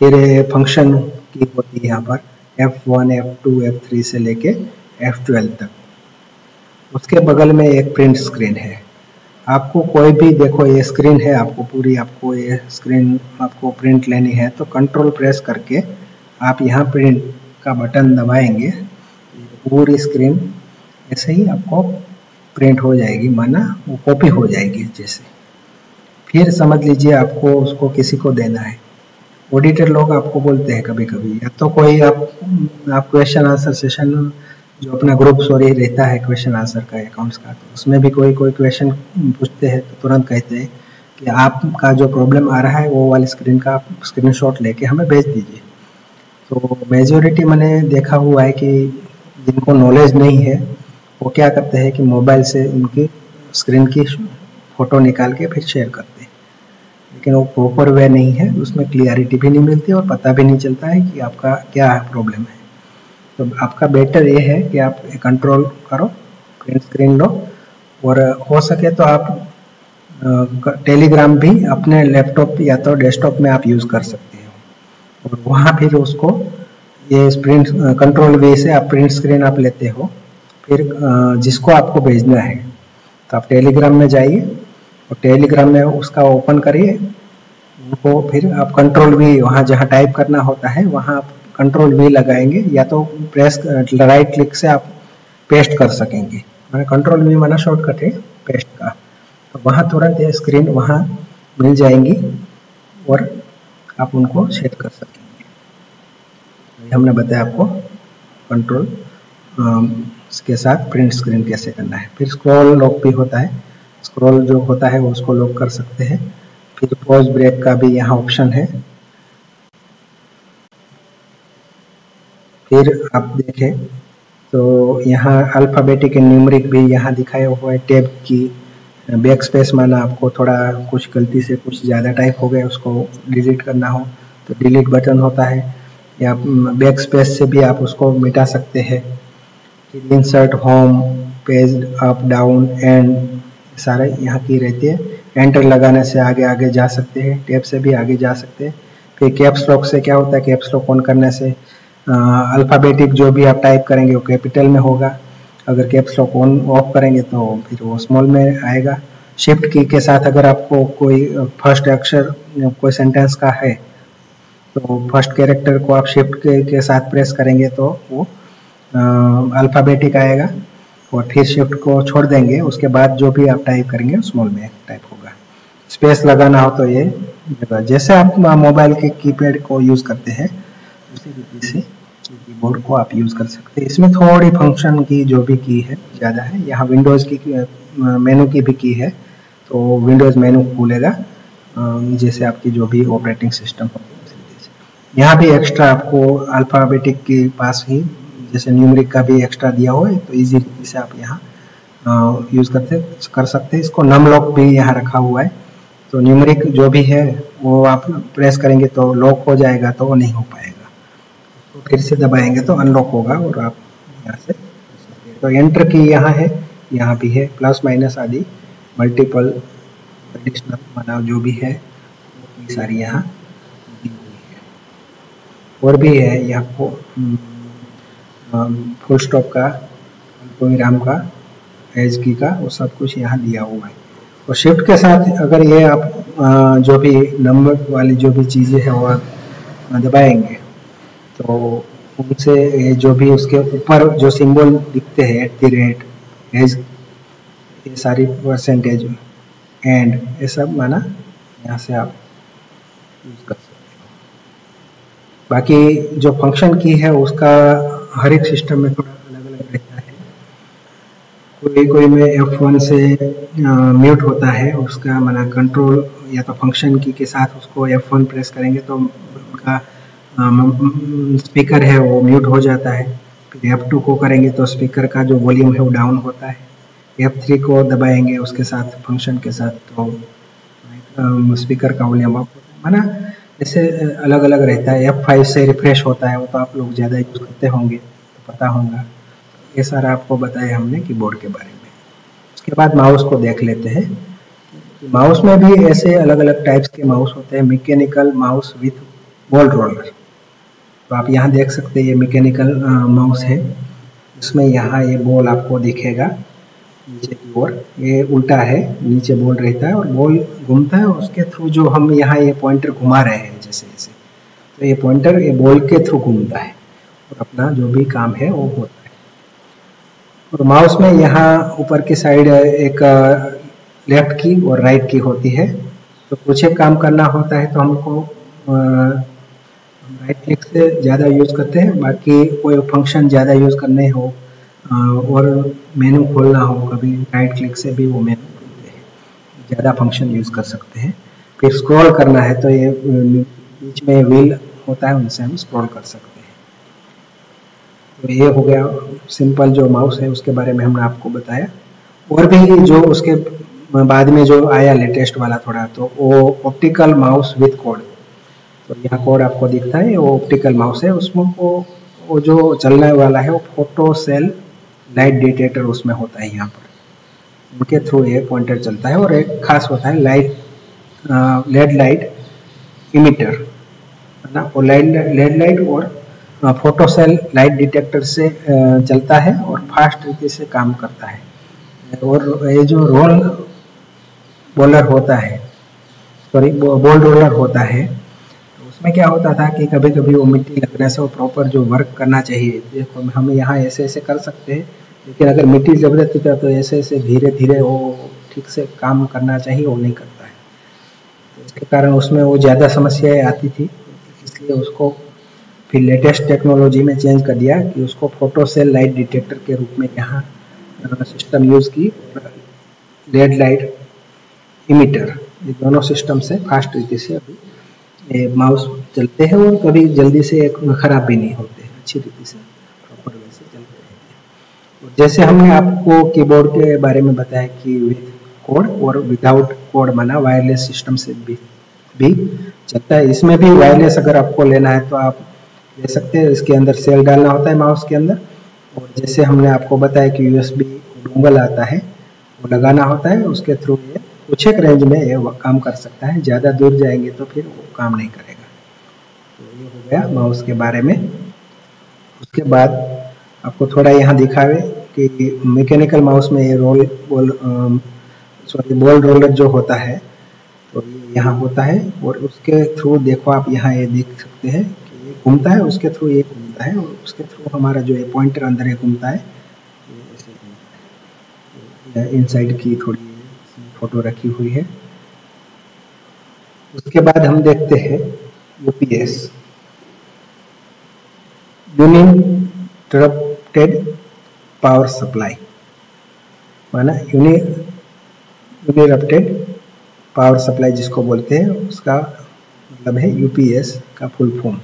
फिर फंक्शन की होती है यहाँ पर F1, F2, F3 से लेके F12 तक। उसके बगल में एक प्रिंट स्क्रीन है। आपको कोई भी, देखो ये स्क्रीन है, आपको ये स्क्रीन आपको प्रिंट लेनी है तो कंट्रोल प्रेस करके आप यहाँ प्रिंट का बटन दबाएंगे, पूरी स्क्रीन ऐसे ही आपको प्रिंट हो जाएगी, माना वो कॉपी हो जाएगी जैसे। फिर समझ लीजिए आपको उसको किसी को देना है, ऑडिटर लोग आपको बोलते हैं कभी कभी, या तो कोई आप क्वेश्चन आंसर सेशन जो अपना ग्रुप सॉरी रहता है क्वेश्चन आंसर का अकाउंट्स का, तो उसमें भी कोई क्वेश्चन पूछते हैं तो तुरंत कहते हैं कि आपका जो प्रॉब्लम आ रहा है वो वाली स्क्रीन का स्क्रीनशॉट लेके हमें भेज दीजिए। तो मेजॉरिटी मैंने देखा हुआ है कि जिनको नॉलेज नहीं है वो क्या करते हैं कि मोबाइल से उनकी स्क्रीन की फ़ोटो निकाल के फिर शेयर करते हैं, लेकिन वो प्रॉपर वे नहीं है, उसमें क्लियरिटी भी नहीं मिलती और पता भी नहीं चलता है कि आपका क्या प्रॉब्लम है। तो आपका बेटर ये है कि आप कंट्रोल करो, प्रिंट स्क्रीन लो, और हो सके तो आप टेलीग्राम भी अपने लैपटॉप या तो डेस्कटॉप में आप यूज़ कर सकते हो, और वहाँ फिर उसको ये प्रिंट कंट्रोल वे से आप प्रिंट स्क्रीन आप लेते हो। फिर जिसको आपको भेजना है तो आप टेलीग्राम में जाइए और टेलीग्राम में उसका ओपन करिए, उनको फिर आप कंट्रोल वी वहाँ जहाँ टाइप करना होता है वहाँ आप कंट्रोल वी लगाएंगे, या तो प्रेस राइट क्लिक से आप पेस्ट कर सकेंगे। मैंने कंट्रोल वी माना शॉर्टकट है पेस्ट का, तो वहाँ तुरंत ये स्क्रीन वहाँ मिल जाएंगी और आप उनको सेट कर सकेंगे। हमने बताया आपको कंट्रोल इसके साथ प्रिंट स्क्रीन कैसे करना है। फिर स्क्रॉल लॉक भी होता है, स्क्रॉल जो होता है वो उसको लॉक कर सकते हैं। फिर पॉज ब्रेक का भी यहाँ ऑप्शन है। फिर आप देखें तो यहाँ अल्फ़ाबेटिक एंड न्यूमेरिक भी यहाँ दिखाया हुआ है। टैब की बैक स्पेस माना आपको थोड़ा कुछ गलती से कुछ ज़्यादा टाइप हो गया उसको डिलीट करना हो तो डिलीट बटन होता है, या बैक स्पेस से भी आप उसको मिटा सकते हैं। फिर insert, home, page up down and सारे यहाँ की रहती है। एंटर लगाने से आगे आगे जा सकते हैं, टैब से भी आगे जा सकते हैं। फिर कैप्स लॉक से क्या होता है, कैप्स लॉक ऑन करने से अल्फ़ाबेटिक जो भी आप टाइप करेंगे वो कैपिटल में होगा, अगर कैप्स लॉक ऑन ऑफ करेंगे तो फिर वो स्मॉल में आएगा। शिफ्ट की के साथ अगर आपको कोई फर्स्ट अक्षर कोई सेंटेंस का है तो फर्स्ट कैरेक्टर को आप शिफ्ट के साथ प्रेस करेंगे तो वो अल्फ़ाबेटिक आएगा, और फिर शिफ्ट को छोड़ देंगे उसके बाद जो भी आप टाइप करेंगे स्मॉल में टाइप होगा। स्पेस लगाना हो तो ये जैसे आप मोबाइल के कीपैड को यूज़ करते हैं उसी रीति से कीबोर्ड को आप यूज़ कर सकते हैं। इसमें थोड़ी फंक्शन की जो भी की है ज़्यादा है। यहाँ विंडोज़ की मेनू की भी की है, तो विंडोज़ मेनू खुलेगा जैसे आपकी जो भी ऑपरेटिंग सिस्टम हो। यहाँ भी एक्स्ट्रा आपको अल्फ़ाबेटिक के पास ही जैसे न्यूमेरिक का भी एक्स्ट्रा दिया हुआ है, तो इजी रीति से आप यहाँ यूज़ कर सकते हैं। इसको नम लॉक भी यहाँ रखा हुआ है, तो न्यूमेरिक जो भी है वो आप प्रेस करेंगे तो लॉक हो जाएगा, तो वो नहीं हो पाएगा। तो फिर से दबाएंगे तो अनलॉक होगा और आप यहाँ से तो एंटर की यहाँ है, यहाँ भी है, प्लस माइनस आदि मल्टीपल एडिशनल माना जो भी है वो सारी यहाँ दी हुई है। और भी है यहाँ को फुल स्टॉप का, विराम का, एज की का, वो सब कुछ यहाँ दिया हुआ है। और शिफ्ट के साथ अगर ये आप जो भी नंबर वाली जो भी चीज़ें हैं वो दबाएंगे तो उनसे ये जो भी उसके ऊपर जो सिंबल दिखते हैं @ एज, ये सारी परसेंटेज एंड ये सब माना यहाँ से आप यूज़ कर सकते हो। बाकी जो फंक्शन की है उसका हर एक सिस्टम में थोड़ा अलग अलग रहता है। कोई में F1 से म्यूट होता है, उसका माना कंट्रोल या तो फंक्शन की के साथ उसको F1 प्रेस करेंगे तो उनका स्पीकर है वो म्यूट हो जाता है। फिर F2 को करेंगे तो स्पीकर का जो वॉल्यूम है वो डाउन होता है। F3 को दबाएंगे उसके साथ फंक्शन के साथ तो स्पीकर का वॉल्यूम अप होता है, माना जैसे अलग अलग रहता है। F5 से रिफ्रेश होता है, वो तो आप लोग ज़्यादा यूज़ करते होंगे तो पता होगा। ये सारा आपको बताया हमने कीबोर्ड के बारे में। उसके बाद माउस को देख लेते हैं। माउस में भी ऐसे अलग अलग टाइप्स के माउस होते हैं। Mechanical mouse with ball roller, तो आप यहाँ देख सकते हैं ये मैकेनिकल माउस है। इसमें यहाँ ये बॉल आपको दिखेगा नीचे की ओर, ये उल्टा है, नीचे बॉल रहता है और बॉल घूमता है और उसके थ्रू जो हम यहाँ ये पॉइंटर घुमा रहे हैं जैसे जैसे, तो ये पॉइंटर ये बॉल के थ्रू घूमता है और अपना जो भी काम है वो होता है। और माउस में यहाँ ऊपर की साइड एक लेफ्ट की और राइट की होती है, तो कुछ एक काम करना होता है तो हमको राइट क्लिक से ज़्यादा यूज़ करते हैं। बाकी कोई फंक्शन ज़्यादा यूज़ करने हो और मेनू खोलना हो कभी, राइट क्लिक से भी वो मेनू खोलते हैं, ज़्यादा फंक्शन यूज़ कर सकते हैं। फिर स्क्रॉल करना है तो ये बीच में व्हील होता है, उनसे हम स्क्रॉल कर सकते हैं। तो ये हो गया सिंपल जो माउस है उसके बारे में हमने आपको बताया। और भी जो उसके बाद में जो आया लेटेस्ट वाला थोड़ा, तो वो ऑप्टिकल माउस विथ कोड, तो यहाँ कोड आपको दिखता है, वो ऑप्टिकल माउस है। उसमें वो जो चलने वाला है वो फोटो सेल लाइट डिटेक्टर उसमें होता है, यहाँ पर उनके थ्रू ये पॉइंटर चलता है। और एक खास होता है लेड लाइट इमिटर, है ना, वो लेड लाइट और फोटो सेल लाइट डिटेक्टर से चलता है और फास्ट रीति से काम करता है। और ये जो रोल बॉलर होता है सॉरी बॉल रोलर होता है, तो उसमें क्या होता था कि कभी कभी वो मिट्टी लगने से वो प्रॉपर जो वर्क करना चाहिए, देखो हम यहाँ ऐसे ऐसे कर सकते हैं, लेकिन अगर मिट्टी लग रहती था तो ऐसे ऐसे धीरे धीरे वो ठीक से काम करना चाहिए, वो नहीं करता है। तो इसके कारण उसमें वो ज़्यादा समस्याएं आती थी, इसलिए उसको फिर लेटेस्ट टेक्नोलॉजी में चेंज कर दिया कि उसको फोटो सेल लाइट डिटेक्टर के रूप में यहाँ सिस्टम यूज़ की, रेड लाइट इमिटर, ये दोनों सिस्टम से फास्ट रीति से अभी ये माउस चलते हैं और कभी जल्दी से खराब भी नहीं होते हैं, अच्छी रीति से प्रॉपर वे से चलते रहते हैं। जैसे हमने आपको कीबोर्ड के बारे में बताया कि विद कोड और विदाउट कोड माना वायरलेस सिस्टम से भी चलता है, इसमें भी वायरलेस अगर आपको लेना है तो आप ले सकते हैं। इसके अंदर सेल डालना होता है माउस के अंदर, और जैसे हमने आपको बताया कि यूएसबी डोंगल आता है वो लगाना होता है, उसके थ्रू ये कुछ एक रेंज में ये काम कर सकता है, ज़्यादा दूर जाएंगे तो फिर वो काम नहीं करेगा। तो ये हो गया माउस के बारे में। उसके बाद आपको थोड़ा यहाँ दिखावे कि मैकेनिकल माउस में ये बॉल रोलर जो होता है तो ये यहाँ होता है, और उसके थ्रू देखो आप यहाँ ये देख सकते हैं कि ये घूमता है, उसके थ्रू ये घूमता है, और उसके थ्रू हमारा जो ये पॉइंटर अंदर ये घूमता है, इनसाइड की थोड़ी फोटो रखी हुई है। उसके बाद हम देखते हैं यूपीएस, यूनिटरप्टेड पावर सप्लाई, माना यूनिटरप्टेड पावर सप्लाई जिसको बोलते हैं, उसका मतलब है यूपीएस का फुल फॉर्म।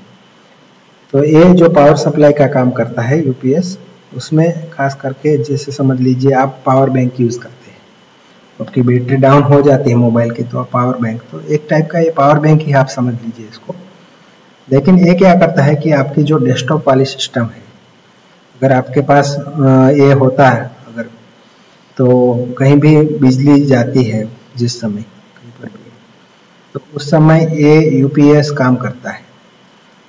तो ये जो पावर सप्लाई का काम करता है यूपीएस, उसमें खास करके जैसे समझ लीजिए आप पावर बैंक यूज़ करते हैं, आपकी बैटरी डाउन हो जाती है मोबाइल की, तो पावर बैंक, तो एक टाइप का ये पावर बैंक ही आप समझ लीजिए इसको। लेकिन ये क्या करता है कि आपकी जो डेस्कटॉप वाली सिस्टम है, अगर आपके पास ये होता है अगर, तो कहीं भी बिजली जाती है जिस समय कहीं पर भी, तो उस समय ये यूपीएस काम करता है,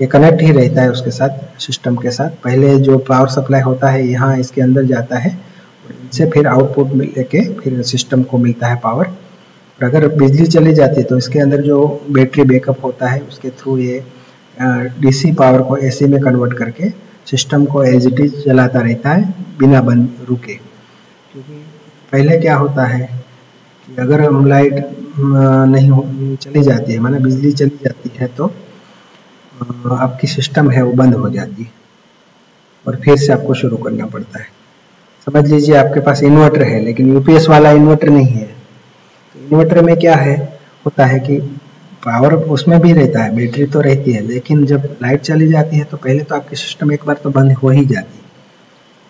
ये कनेक्ट ही रहता है उसके साथ, सिस्टम के साथ। पहले जो पावर सप्लाई होता है यहाँ इसके अंदर जाता है, और इनसे फिर आउटपुट लेके फिर सिस्टम को मिलता है पावर। और अगर बिजली चली जाती है तो इसके अंदर जो बैटरी बैकअप होता है उसके थ्रू ये डीसी पावर को एसी में कन्वर्ट करके सिस्टम को एज इट इज चलाता रहता है बिना बंद रुके। क्योंकि पहले क्या होता है कि अगर हम लाइट नहीं चली जाती है, माना बिजली चली जाती है, तो आपकी सिस्टम है वो बंद हो जाती है और फिर से आपको शुरू करना पड़ता है। समझ लीजिए आपके पास इन्वर्टर है, लेकिन यूपीएस वाला इन्वर्टर नहीं है। तो इन्वर्टर में क्या है होता है कि पावर उसमें भी रहता है, बैटरी तो रहती है, लेकिन जब लाइट चली जाती है तो पहले तो आपकी सिस्टम एक बार तो बंद हो ही जाती है,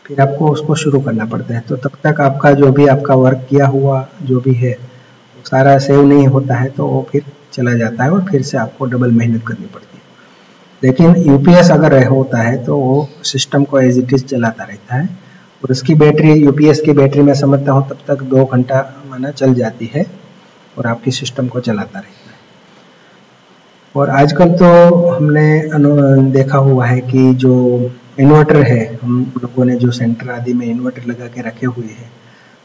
फिर आपको उसको शुरू करना पड़ता है। तो तब तक आपका जो भी आपका वर्क किया हुआ जो भी है वो सारा सेव नहीं होता है, तो वो फिर चला जाता है और फिर से आपको डबल मेहनत करनी पड़ती है। लेकिन यूपीएस अगर होता है तो वो सिस्टम को एज इट इज चलाता रहता है, और उसकी बैटरी, यूपीएस की बैटरी मैं समझता हूँ तब तक 2 घंटा माना चल जाती है और आपकी सिस्टम को चलाता रहता है। और आजकल तो हमने देखा हुआ है कि जो इन्वर्टर है, हम लोगों ने जो सेंटर आदि में इन्वर्टर लगा के रखे हुए हैं,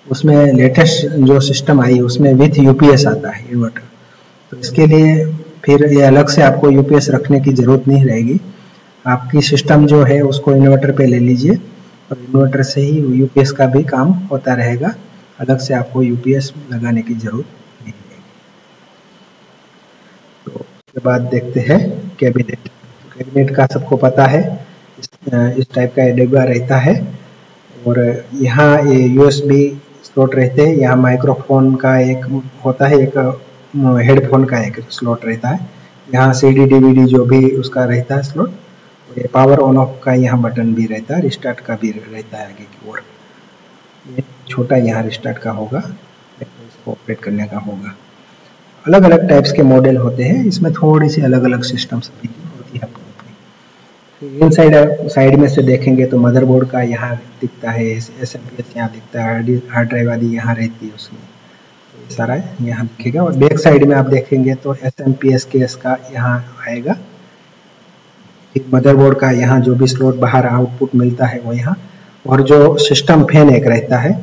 उसमें लेटेस्ट जो सिस्टम आई उसमें विथ यूपीएस आता है इन्वर्टर। तो इसके लिए फिर ये अलग से आपको यूपीएस रखने की ज़रूरत नहीं रहेगी, आपकी सिस्टम जो है उसको इन्वर्टर पे ले लीजिए और इन्वर्टर से ही यूपीएस का भी काम होता रहेगा, अलग से आपको यूपीएस लगाने की ज़रूरत नहीं रहेगी। तो उसके बाद देखते हैं कैबिनेट। कैबिनेट का सबको पता है, इस टाइप का डिब्बा रहता है, और यहाँ ये यूएसबी स्लॉट रहते हैं, यहाँ माइक्रोफोन का एक होता है, एक हेडफोन का एक स्लॉट रहता है, यहाँ सीडी डीवीडी जो भी उसका रहता है स्लॉट, और ये पावर ऑन ऑफ का यहाँ बटन भी रहता है, रिस्टार्ट का भी रहता है आगे की ओर। ये छोटा यहाँ रिस्टार्ट का होगा, इसको ऑपरेट करने का होगा। अलग अलग टाइप्स के मॉडल होते हैं, इसमें थोड़ी सी अलग अलग सिस्टम्स होती है अपनी अपनी। इन साइड में से देखेंगे तो मदरबोर्ड का यहाँ दिखता है, एसएमपीएस यहाँ दिखता है, हार्ड ड्राइव आदि यहाँ रहती है उसमें, सारा यहाँ दिखेगा। और बैक साइड में आप देखेंगे तो एसएमपीएस केस का यहाँ आएगा, फिर मदरबोर्ड का यहाँ जो भी स्लॉट बाहर आउटपुट मिलता है वो यहाँ, और जो सिस्टम फैन एक रहता है,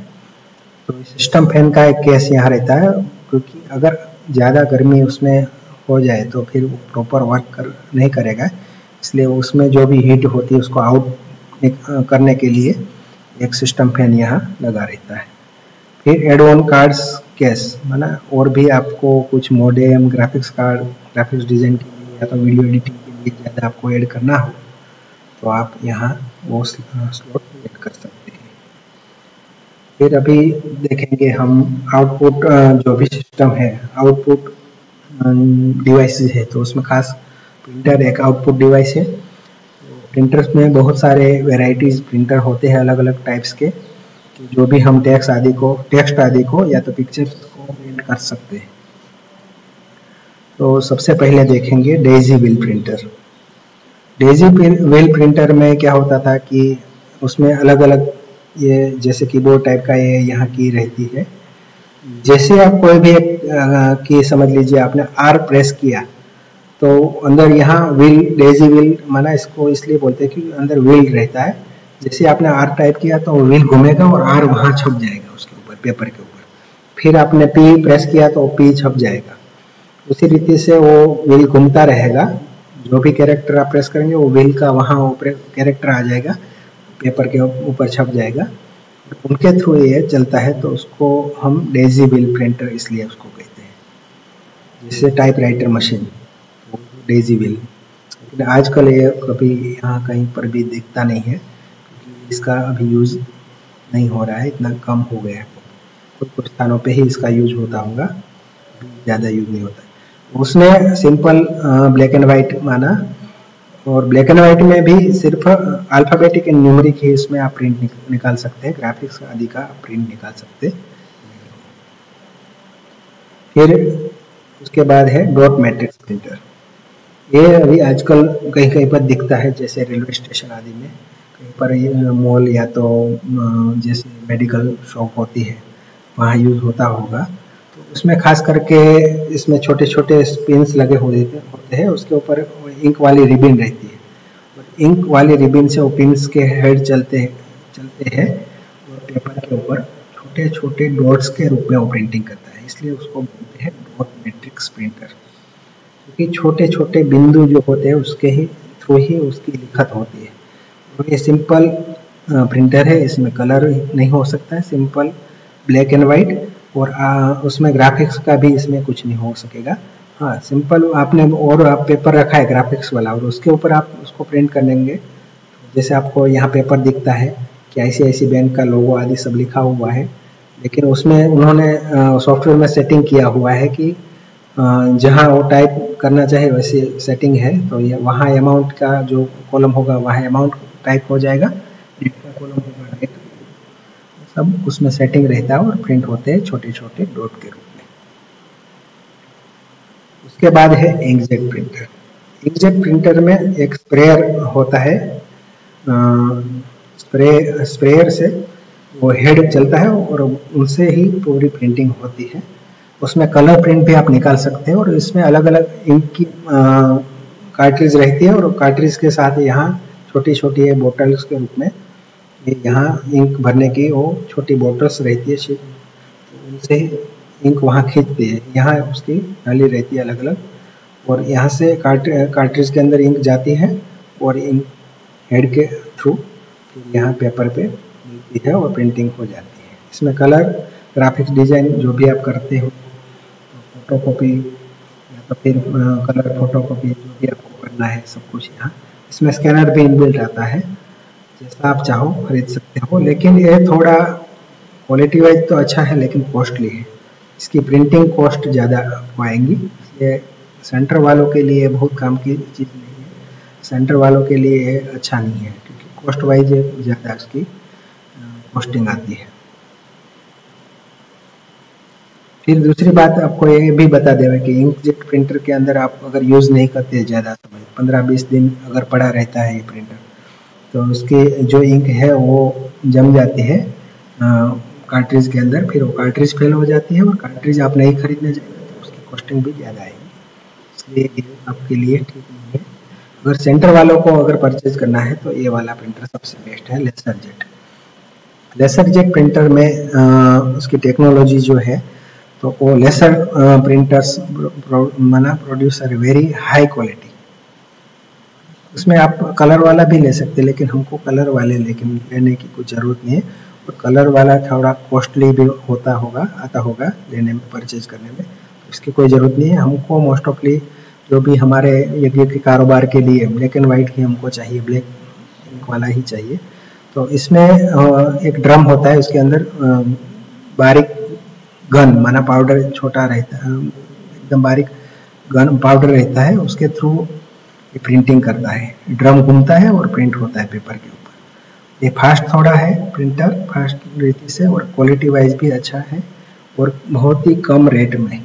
तो सिस्टम फैन का एक केस यहाँ रहता है, क्योंकि अगर ज़्यादा गर्मी उसमें हो जाए तो फिर वो प्रॉपर वर्क नहीं करेगा, इसलिए उसमें जो भी हीट होती है उसको आउट करने के लिए एक सिस्टम फैन यहाँ लगा रहता है। फिर एड ऑन कार्ड्स केस, माना और भी आपको कुछ modem, graphics card, graphics design के लिए या तो वीडियो एडिटिंग के लिए ज़्यादा आपको ऐड करना हो तो आप यहाँ वो स्लॉट ऐड कर सकते हैं। फिर अभी देखेंगे हम आउटपुट, जो भी सिस्टम है आउटपुट डिवाइसेस है, तो उसमें खास प्रिंटर एक आउटपुट डिवाइस है। प्रिंटर्स में बहुत सारे वेराइटीज प्रिंटर होते हैं अलग अलग टाइप्स के, जो भी हम टेक्स्ट आदि को या तो पिक्चर्स को प्रिंट कर सकते हैं। तो सबसे पहले देखेंगे Daisy wheel printer. Daisy wheel printer में क्या होता था कि उसमें अलग अलग ये जैसे कीबोर्ड टाइप का ये यहाँ की रहती है। जैसे आप कोई भी की समझ लीजिए आपने आर प्रेस किया तो अंदर यहाँ व्हील, डेजी व्हील माना इसको इसलिए बोलते हैं कि अंदर व्हील रहता है। जैसे आपने आर टाइप किया तो व्हील घूमेगा और आर वहाँ छप जाएगा उसके ऊपर, पेपर के ऊपर। फिर आपने पी प्रेस किया तो पी छप जाएगा। उसी रीति से वो व्हील घूमता रहेगा, जो भी कैरेक्टर आप प्रेस करेंगे वो व्हील का वहाँ कैरेक्टर आ जाएगा, पेपर के ऊपर छप जाएगा। उनके थ्रू ये चलता है तो उसको हम डेजी व्हील प्रिंटर इसलिए उसको कहते हैं। जैसे type writer machine, Daisy wheel, लेकिन आजकल ये कभी यहाँ कहीं पर भी दिखता नहीं है क्योंकि इसका अभी यूज़ नहीं हो रहा है, इतना कम हो गया है। कुछ स्थानों पे ही इसका यूज होता होगा, ज़्यादा यूज नहीं होता। उसमें सिंपल ब्लैक एंड वाइट माना, और ब्लैक एंड वाइट में भी सिर्फ अल्फ़ाबेटिक एंड न्यूमेरिक ही इसमें आप प्रिंट निकाल सकते हैं, ग्राफिक्स आदि का प्रिंट निकाल सकते हैं। फिर उसके बाद है डॉट मैट्रिक्स प्रिंटर। ये अभी आजकल कहीं कहीं पर दिखता है, जैसे रेलवे स्टेशन आदि में कहीं पर मॉल या तो जैसे मेडिकल शॉप होती है वहाँ यूज होता होगा। तो उसमें खास करके इसमें छोटे छोटे पिन्स लगे होते हैं, उसके ऊपर इंक वाली रिबिन रहती है और इंक वाली रिबिन से वो पिन्स के हेड चलते हैं और पेपर के ऊपर छोटे छोटे डॉट्स के रूप में वो प्रिंटिंग करता है, इसलिए उसको बोलते हैं डॉट मैट्रिक्स प्रिंटर। क्योंकि छोटे छोटे बिंदु जो होते हैं उसके ही थ्रू ही उसकी लिखत होती है। और ये सिंपल प्रिंटर है, इसमें कलर नहीं हो सकता है, सिंपल ब्लैक एंड वाइट, और उसमें ग्राफिक्स का भी इसमें कुछ नहीं हो सकेगा। हाँ, सिंपल आपने और आप पेपर रखा है ग्राफिक्स वाला और उसके ऊपर आप उसको प्रिंट कर लेंगे। जैसे आपको यहाँ पेपर दिखता है कि ICICI बैंक का लोगो आदि सब लिखा हुआ है, लेकिन उसमें उन्होंने सॉफ्टवेयर में सेटिंग किया हुआ है कि जहाँ वो टाइप करना चाहे वैसी सेटिंग है, तो ये वहाँ अमाउंट का जो कॉलम होगा वहाँ अमाउंट टाइप हो जाएगा, डेट का कॉलम होगा डेट, सब उसमें सेटिंग रहता है और प्रिंट होते हैं छोटे छोटे डॉट के रूप में। उसके बाद है इंकजेट प्रिंटर। इंकजेट प्रिंटर में एक स्प्रेयर होता है, स्प्रेयर से वो हेड चलता है और उनसे ही पूरी प्रिंटिंग होती है। उसमें कलर प्रिंट भी आप निकाल सकते हैं और इसमें अलग अलग इंक की कार्ट्रिज रहती है और कार्ट्रिज के साथ यहाँ छोटी छोटी बोटल्स के रूप में यहाँ इंक भरने की वो छोटी बोटल्स रहती है, तो उनसे ही इंक वहाँ खींचती है। यहाँ उसकी नाली रहती है अलग अलग और यहाँ से कार्ट्रिज के अंदर इंक जाती है और इंक हेड के थ्रू यहाँ पेपर पे मिलती है और प्रिंटिंग हो जाती है। इसमें कलर, ग्राफिक्स डिजाइन जो भी आप करते हो, फोटोकॉपी या तो फिर कलर फोटोकॉपी जो भी आपको करना है सब कुछ यहाँ। इसमें स्कैनर भी इनबिल्ट आता है, जैसा आप चाहो खरीद सकते हो, लेकिन ये थोड़ा क्वालिटी वाइज तो अच्छा है लेकिन कॉस्टली है। इसकी प्रिंटिंग कॉस्ट ज़्यादा आपको आएंगी, इसलिए सेंटर वालों के लिए बहुत काम की चीज़ नहीं है, सेंटर वालों के लिए अच्छा नहीं है क्योंकि कॉस्ट वाइज ज़्यादा उसकी कॉस्टिंग आती है। फिर दूसरी बात आपको ये भी बता दें कि इंकजेट प्रिंटर के अंदर आप अगर यूज़ नहीं करते ज़्यादा समय, 15-20 दिन अगर पड़ा रहता है ये प्रिंटर, तो उसकी जो इंक है वो जम जाती है कार्ट्रिज के अंदर, फिर वो कार्ट्रिज फेल हो जाती है और कार्ट्रिज आप नहीं खरीदने जाएंगे तो उसकी कॉस्टिंग भी ज़्यादा आएगी, इसलिए ये आपके लिए ठीक नहीं है। अगर सेंटर वालों को अगर परचेज करना है तो ये वाला प्रिंटर सबसे बेस्ट है, लेसरजेट। लेसरजेट प्रिंटर में उसकी टेक्नोलॉजी जो है, तो तो वो लेसर प्रिंटर्स माना प्रोड्यूस वेरी हाई क्वालिटी। उसमें आप कलर वाला भी ले सकते हैं, लेकिन हमको कलर वाले लेने की कुछ ज़रूरत नहीं है, और कलर वाला थोड़ा कॉस्टली भी आता होगा लेने में, परचेज करने में, तो इसकी कोई ज़रूरत नहीं है। हमको मोस्ट ऑफली जो भी हमारे यज्ञ के कारोबार के लिए ब्लैक एंड वाइट ही हमको चाहिए, ब्लैक इंक वाला ही चाहिए। तो इसमें एक ड्रम होता है, उसके अंदर बारीक गन माना पाउडर छोटा रहता है, एकदम बारीक गन पाउडर रहता है, उसके थ्रू ये प्रिंटिंग करता है। ड्रम घूमता है और प्रिंट होता है पेपर के ऊपर। ये फास्ट थोड़ा है प्रिंटर, फास्ट रीति से, और क्वालिटी वाइज भी अच्छा है, और बहुत ही कम रेट में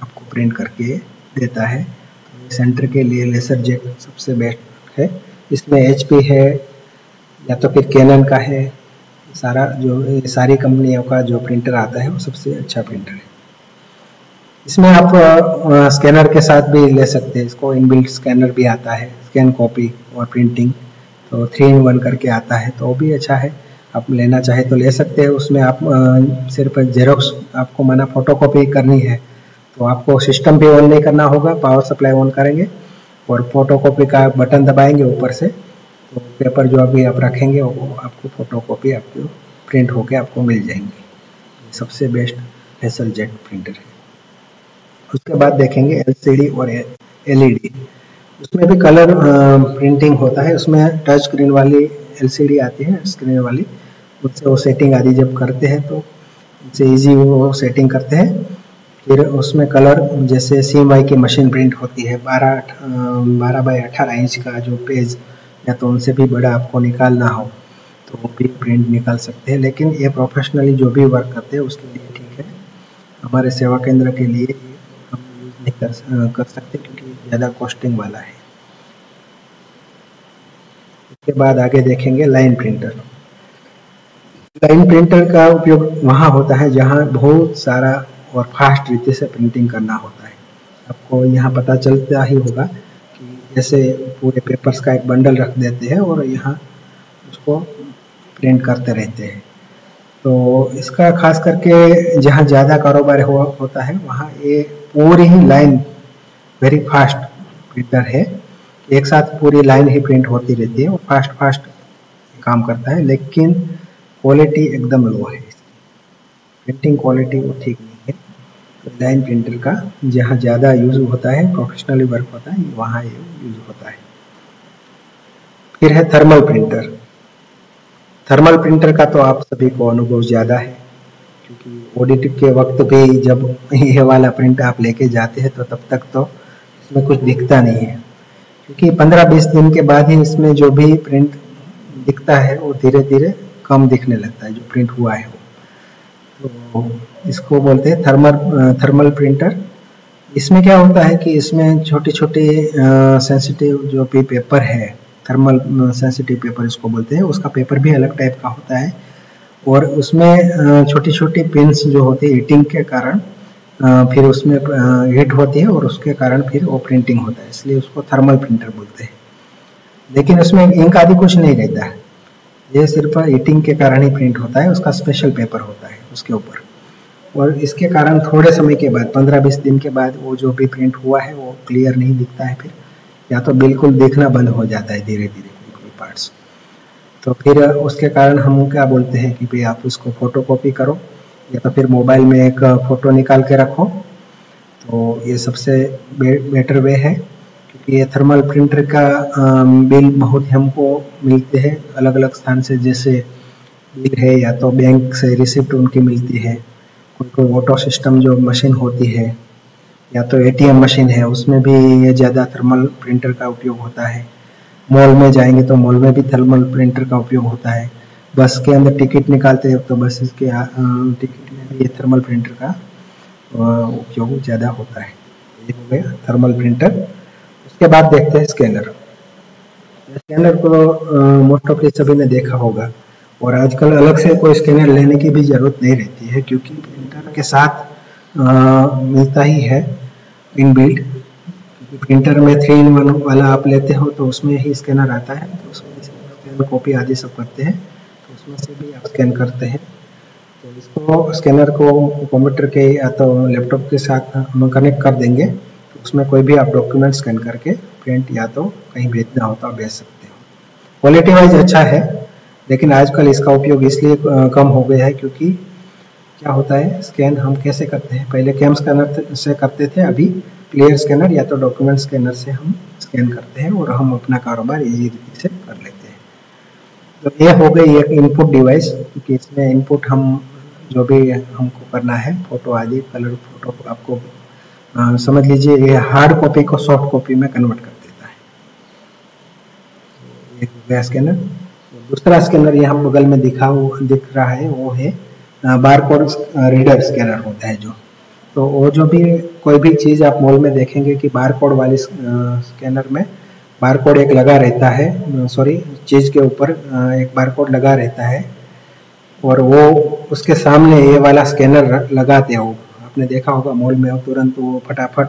आपको प्रिंट करके देता है। तो सेंटर के लिए लेसर जेट सबसे बेस्ट है। इसमें HP है या तो फिर कैनन का है, सारी कंपनियों का जो प्रिंटर आता है वो सबसे अच्छा प्रिंटर है। इसमें आप स्कैनर के साथ भी ले सकते हैं, इसको इनबिल्ट स्कैनर भी आता है, स्कैन कॉपी और प्रिंटिंग, तो 3-in-1 करके आता है, तो वो भी अच्छा है। आप लेना चाहे तो ले सकते हैं। उसमें आप सिर्फ जेरोक्स, आपको माना फोटोकॉपी करनी है तो आपको सिस्टम भी ऑन नहीं करना होगा, पावर सप्लाई ऑन करेंगे और फोटोकॉपी का बटन दबाएंगे ऊपर से, तो पेपर जो अभी आप रखेंगे वो आपको फोटोकॉपी आपको प्रिंट होके आपको मिल जाएंगे। सबसे बेस्ट लेसर जेट प्रिंटर है। उसके बाद देखेंगे LCD और LED। उसमें भी कलर प्रिंटिंग होता है। उसमें टच स्क्रीन वाली LCD आती है, स्क्रीन वाली, उससे वो सेटिंग आदि जब करते हैं तो उससे ईजी वो सेटिंग करते हैं। फिर उसमें कलर जैसे CMY की मशीन प्रिंट होती है, 12x18 इंच का जो पेज, या तो उनसे भी बड़ा आपको निकालना हो तो वो भी प्रिंट निकाल सकते हैं। लेकिन ये प्रोफेशनली जो भी वर्क करते हैं उसके लिए ठीक है, हमारे सेवा केंद्र के लिए हम यूज़ नहीं कर सकते क्योंकि ज़्यादा कॉस्टिंग वाला है। उसके बाद आगे देखेंगे लाइन प्रिंटर। लाइन प्रिंटर का उपयोग वहाँ होता है जहाँ बहुत सारा और फास्ट रीति से प्रिंटिंग करना होता है। आपको यहाँ पता चलता ही होगा कि जैसे पूरे पेपर्स का एक बंडल रख देते हैं और यहाँ उसको प्रिंट करते रहते हैं। तो इसका खास करके जहाँ ज़्यादा कारोबार होता है वहाँ ये पूरी ही लाइन वेरी फास्ट प्रिंटर है, एक साथ पूरी लाइन ही प्रिंट होती रहती है, वो फास्ट काम करता है, लेकिन क्वालिटी एकदम लो है, प्रिंटिंग क्वालिटी वो ठीक नहीं है। तो लाइन प्रिंटर का जहाँ ज़्यादा यूज़ होता है, प्रोफेशनली वर्क होता है, वहाँ ये यूज़ होता है। फिर है थर्मल प्रिंटर। थर्मल प्रिंटर का तो आप सभी को अनुभव ज़्यादा है, क्योंकि ऑडिट के वक्त भी जब ये वाला प्रिंट आप लेके जाते हैं तो तब तक तो इसमें कुछ दिखता नहीं है, क्योंकि 15-20 दिन के बाद ही इसमें जो भी प्रिंट दिखता है वो धीरे धीरे कम दिखने लगता है, जो प्रिंट हुआ है वो। तो इसको बोलते हैं थर्मल प्रिंटर। इसमें क्या होता है कि इसमें छोटे छोटे सेंसिटिव जो भी पेपर है, थर्मल सेंसिटिव पेपर इसको बोलते हैं, उसका पेपर भी अलग टाइप का होता है, और उसमें छोटी छोटी पिंस जो होती है हीटिंग के कारण फिर उसमें हीट होती है और उसके कारण फिर वो प्रिंटिंग होता है, इसलिए उसको थर्मल प्रिंटर बोलते हैं। लेकिन उसमें इंक आदि कुछ नहीं रहता है, ये सिर्फ हीटिंग के कारण ही प्रिंट होता है, उसका स्पेशल पेपर होता है उसके ऊपर, और इसके कारण थोड़े समय के बाद 15-20 दिन के बाद वो जो भी प्रिंट हुआ है वो क्लियर नहीं दिखता है, फिर या तो बिल्कुल दिखना बंद हो जाता है धीरे धीरे कोई पार्ट्स। तो फिर उसके कारण हम क्या बोलते हैं कि भाई आप उसको फोटो कॉपी करो या तो फिर मोबाइल में एक फ़ोटो निकाल के रखो, तो ये सबसे बेटर वे है, क्योंकि ये थर्मल प्रिंटर का बिल बहुत हमको मिलते हैं अलग अलग स्थान से, जैसे बिल है या तो बैंक से रिसिप्ट उनकी मिलती है, कोई ऑटो सिस्टम जो मशीन होती है या तो ATM मशीन है, उसमें भी ये ज़्यादा थर्मल प्रिंटर का उपयोग होता है। मॉल में जाएंगे तो मॉल में भी थर्मल प्रिंटर का उपयोग होता है। बस के अंदर टिकट निकालते हैं तो बस इसके टिकट में भी ये थर्मल प्रिंटर का उपयोग ज़्यादा होता है। ये हो गया थर्मल प्रिंटर। उसके बाद देखते हैं स्कैनर। स्कैनर को मोस्ट ऑफली सभी ने देखा होगा, और आजकल अलग से कोई स्कैनर लेने की भी ज़रूरत नहीं रहती है, क्योंकि प्रिंटर के साथ मिलता ही है इनबिल्ट। प्रिंटर में 3-in-1 वाला आप लेते हो तो उसमें ही स्कैनर आता है, तो उसमें से स्कैन कॉपी आदि सब करते हैं, तो उसमें से भी आप स्कैन करते हैं। तो इसको स्कैनर को कंप्यूटर के या तो लैपटॉप के साथ हम कनेक्ट कर देंगे, तो उसमें कोई भी आप डॉक्यूमेंट स्कैन करके प्रिंट या तो कहीं भेजना हो तो आप भेज सकते हो। क्वालिटी वाइज अच्छा है, लेकिन आजकल इसका उपयोग इसलिए कम हो गया है क्योंकि क्या होता है, स्कैन हम कैसे करते हैं, पहले कैम स्कैनर से करते थे, अभी क्लियर स्कैनर या तो डॉक्यूमेंट स्कैनर से हम स्कैन करते हैं और हम अपना कारोबार इजी रीति से कर लेते हैं। तो ये हो गई एक इनपुट डिवाइस, क्योंकि इसमें इनपुट हम जो भी हमको करना है, फोटो आदि, कलर फोटो, आपको समझ लीजिए ये हार्ड कॉपी को सॉफ्ट कॉपी में कन्वर्ट कर देता है। एक हो गया स्कैनर। दूसरा स्कैनर यहाँ बगल में दिख रहा है, वो है बारकोड रीडर स्कैनर होता है जो। तो वो जो भी कोई भी चीज़ आप मॉल में देखेंगे कि बारकोड वाली स्कैनर में बारकोड एक लगा रहता है, चीज़ के ऊपर एक बारकोड लगा रहता है, और वो उसके सामने ये वाला स्कैनर लगाते हो, आपने देखा होगा मॉल में, तुरंत वो फटाफट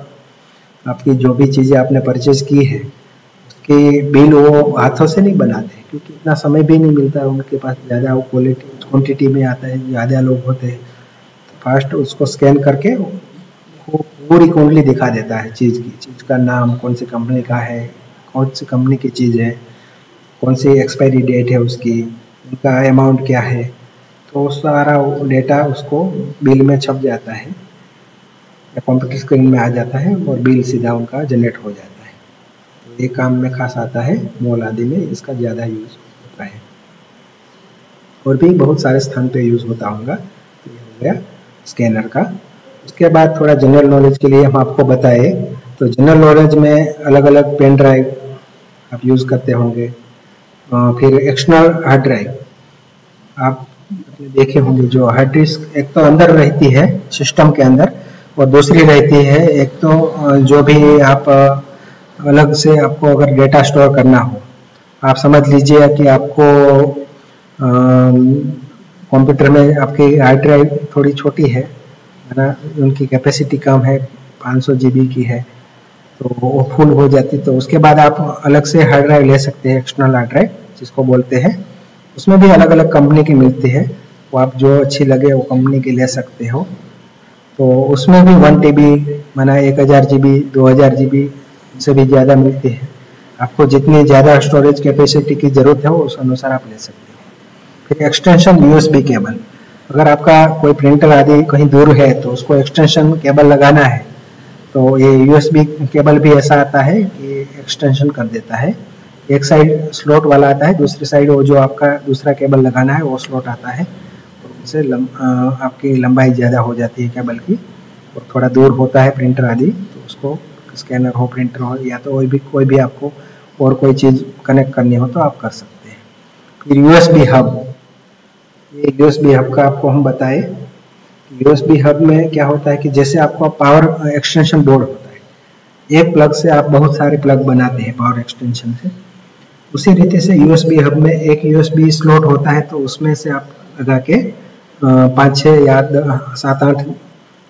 आपकी जो भी चीज़ें आपने परचेज की है उसकी बिल वो हाथों से नहीं बनाते, क्योंकि इतना समय भी नहीं मिलता है उनके पास, ज़्यादा वो क्वांटिटी में आता है, ज़्यादा लोग होते हैं, तो फास्ट उसको स्कैन करके वो पूरी कुंडली दिखा देता है चीज़ का नाम, कौन सी कंपनी का है, कौन सी कंपनी की चीज़ है, कौन सी एक्सपायरी डेट है उसकी, उनका अमाउंट क्या है, तो सारा डेटा उसको बिल में छप जाता है या कंप्यूटर स्क्रीन में आ जाता है और बिल सीधा उनका जनरेट हो जाता है। तो ये काम में खास आता है, मॉल आदि में इसका ज़्यादा यूज़ होता है, और भी बहुत सारे स्थान पे यूज़ होता होगा। तो ये हो गया स्कैनर का। उसके बाद थोड़ा जनरल नॉलेज के लिए हम आपको बताए, तो जनरल नॉलेज में अलग अलग पेन ड्राइव आप यूज़ करते होंगे, फिर एक्सटर्नल हार्ड ड्राइव आप देखे होंगे, जो हार्ड डिस्क एक तो अंदर रहती है सिस्टम के अंदर, और दूसरी रहती है एक तो जो भी आप अलग से आपको अगर डेटा स्टोर करना हो, आप समझ लीजिए कि आपको कंप्यूटर में आपकी हार्ड ड्राइव थोड़ी छोटी है ना, उनकी कैपेसिटी कम है, 500 GB की है, तो वो फुल हो जाती, तो उसके बाद आप अलग से हार्ड ड्राइव ले सकते हैं, एक्सटर्नल हार्ड ड्राइव जिसको बोलते हैं। उसमें भी अलग अलग कंपनी की मिलती है, वो आप जो अच्छी लगे वो कंपनी की ले सकते हो। तो उसमें भी 1 TB माना 1000 GB 2000 GB से भी ज़्यादा मिलती है, आपको जितनी ज़्यादा स्टोरेज कैपेसिटी की ज़रूरत है वो उस अनुसार आप ले सकते हो। फिर एक्सटेंशन USB केबल, अगर आपका कोई प्रिंटर आदि कहीं दूर है तो उसको एक्सटेंशन केबल लगाना है, तो ये USB केबल भी ऐसा आता है कि एक्सटेंशन कर देता है, एक साइड स्लॉट वाला आता है, दूसरी साइड वो जो आपका दूसरा केबल लगाना है वो स्लॉट आता है, तो उनसे आपकी लंबाई ज़्यादा हो जाती है केबल की, और थोड़ा दूर होता है प्रिंटर आदि, तो उसको स्कैनर हो, प्रिंटर हो, या तो कोई भी आपको और कोई चीज़ कनेक्ट करनी हो तो आप कर सकते हैं। फिर USB हब, ये USB हब का आपको हम बताए, USB हब में क्या होता है कि जैसे आपको पावर एक्सटेंशन बोर्ड होता है, एक प्लग से आप बहुत सारे प्लग बनाते हैं पावर एक्सटेंशन से, उसी रीति से USB हब में एक USB स्लॉट होता है, तो उसमें से आप लगा के 5-6 या 7-8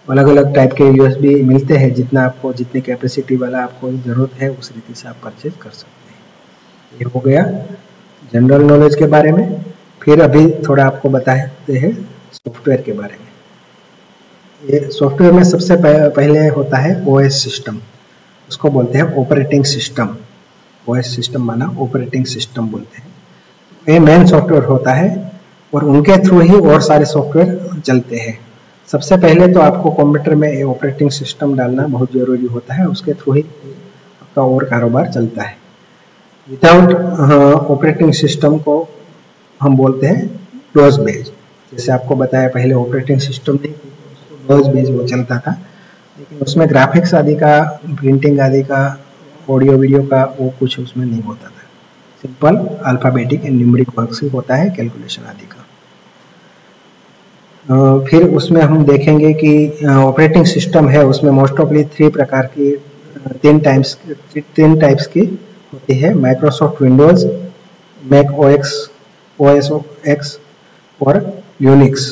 अलग अलग टाइप के USB मिलते हैं, जितना आपको जितनी कैपेसिटी वाला आपको ज़रूरत है उस रीति से आप परचेज कर सकते हैं। ये हो गया जनरल नॉलेज के बारे में। फिर अभी थोड़ा आपको बताते हैं सॉफ्टवेयर के बारे में। ये सॉफ्टवेयर में सबसे पहले होता है OS सिस्टम, उसको बोलते हैं ऑपरेटिंग सिस्टम। OS सिस्टम माना ऑपरेटिंग सिस्टम बोलते हैं। ये मेन सॉफ्टवेयर होता है और उनके थ्रू ही और सारे सॉफ्टवेयर चलते हैं। सबसे पहले तो आपको कंप्यूटर में ऑपरेटिंग सिस्टम डालना बहुत ज़रूरी होता है, उसके थ्रू ही आपका और कारोबार चलता है। विदाउट ऑपरेटिंग सिस्टम को हम बोलते हैं डॉस बेस। जैसे आपको बताया पहले ऑपरेटिंग सिस्टम नहीं, डॉस बेस वो चलता था, लेकिन उसमें ग्राफिक्स आदि का, प्रिंटिंग आदि का, ऑडियो वीडियो का वो कुछ उसमें नहीं होता था। Simple alphabetic and numeric works ही होता है, कैलकुलेशन आदि का। फिर उसमें हम देखेंगे कि ऑपरेटिंग सिस्टम है, उसमें मोस्ट ऑफली 3 प्रकार की 3 टाइप्स की होती है, Microsoft Windows, Mac OS X और यूनिक्स।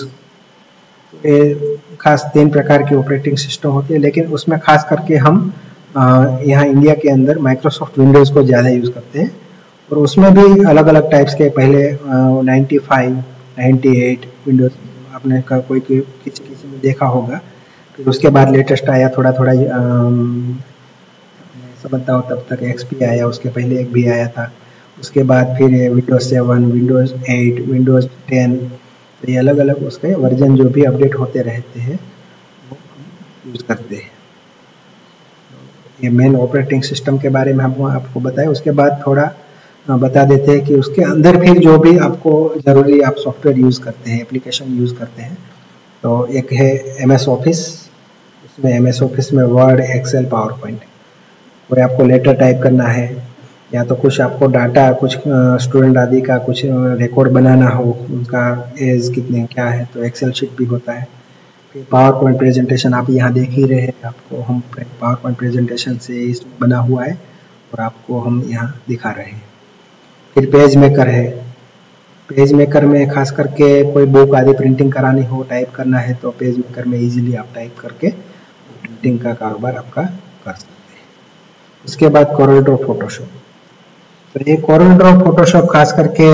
ये खास 3 प्रकार की ऑपरेटिंग सिस्टम होती है, लेकिन उसमें खास करके हम यहाँ इंडिया के अंदर माइक्रोसॉफ्ट विंडोज़ को ज़्यादा यूज़ करते हैं, और उसमें भी अलग अलग टाइप्स के, पहले 95, 98 विंडोज़ आपने कोई किसी किसी में देखा होगा। फिर उसके बाद लेटेस्ट आया थोड़ा थोड़ा समझता हूँ तब तक XP आया, उसके पहले एक भी आया था। उसके बाद फिर विंडोज़ 7, विंडोज़ 8, विंडोज़ 10, तो ये अलग अलग उसके वर्जन जो भी अपडेट होते रहते हैं वो हम यूज़ करते हैं। ये मेन ऑपरेटिंग सिस्टम के बारे में हम आपको बताया। उसके बाद थोड़ा बता देते हैं कि उसके अंदर फिर जो भी आपको ज़रूरी आप सॉफ्टवेयर यूज़ करते हैं, एप्लीकेशन यूज़ करते हैं। तो एक है MS ऑफिस, उसमें MS ऑफिस में वर्ड, एक्सेल, पावर पॉइंट, कोई आपको लेटर टाइप करना है या तो कुछ आपको डाटा, कुछ स्टूडेंट आदि का कुछ रिकॉर्ड बनाना हो, उनका एज कितने क्या है, तो एक्सेल शीट भी होता है। फिर पावर पॉइंट प्रेजेंटेशन आप यहाँ देख ही रहे हैं, आपको हम पावर पॉइंट प्रेजेंटेशन से इसमें बना हुआ है और आपको हम यहाँ दिखा रहे हैं। फिर पेज मेकर है, पेज मेकर में खास करके कोई बुक आदि प्रिंटिंग करानी हो, टाइप करना है, तो पेज मेकर में इजीली आप टाइप करके प्रिंटिंग का कारोबार आपका कर सकते हैं। उसके बाद कोरल ड्रॉ फोटोशॉप, तो ये कोरल ड्रॉ फोटोशॉप खास करके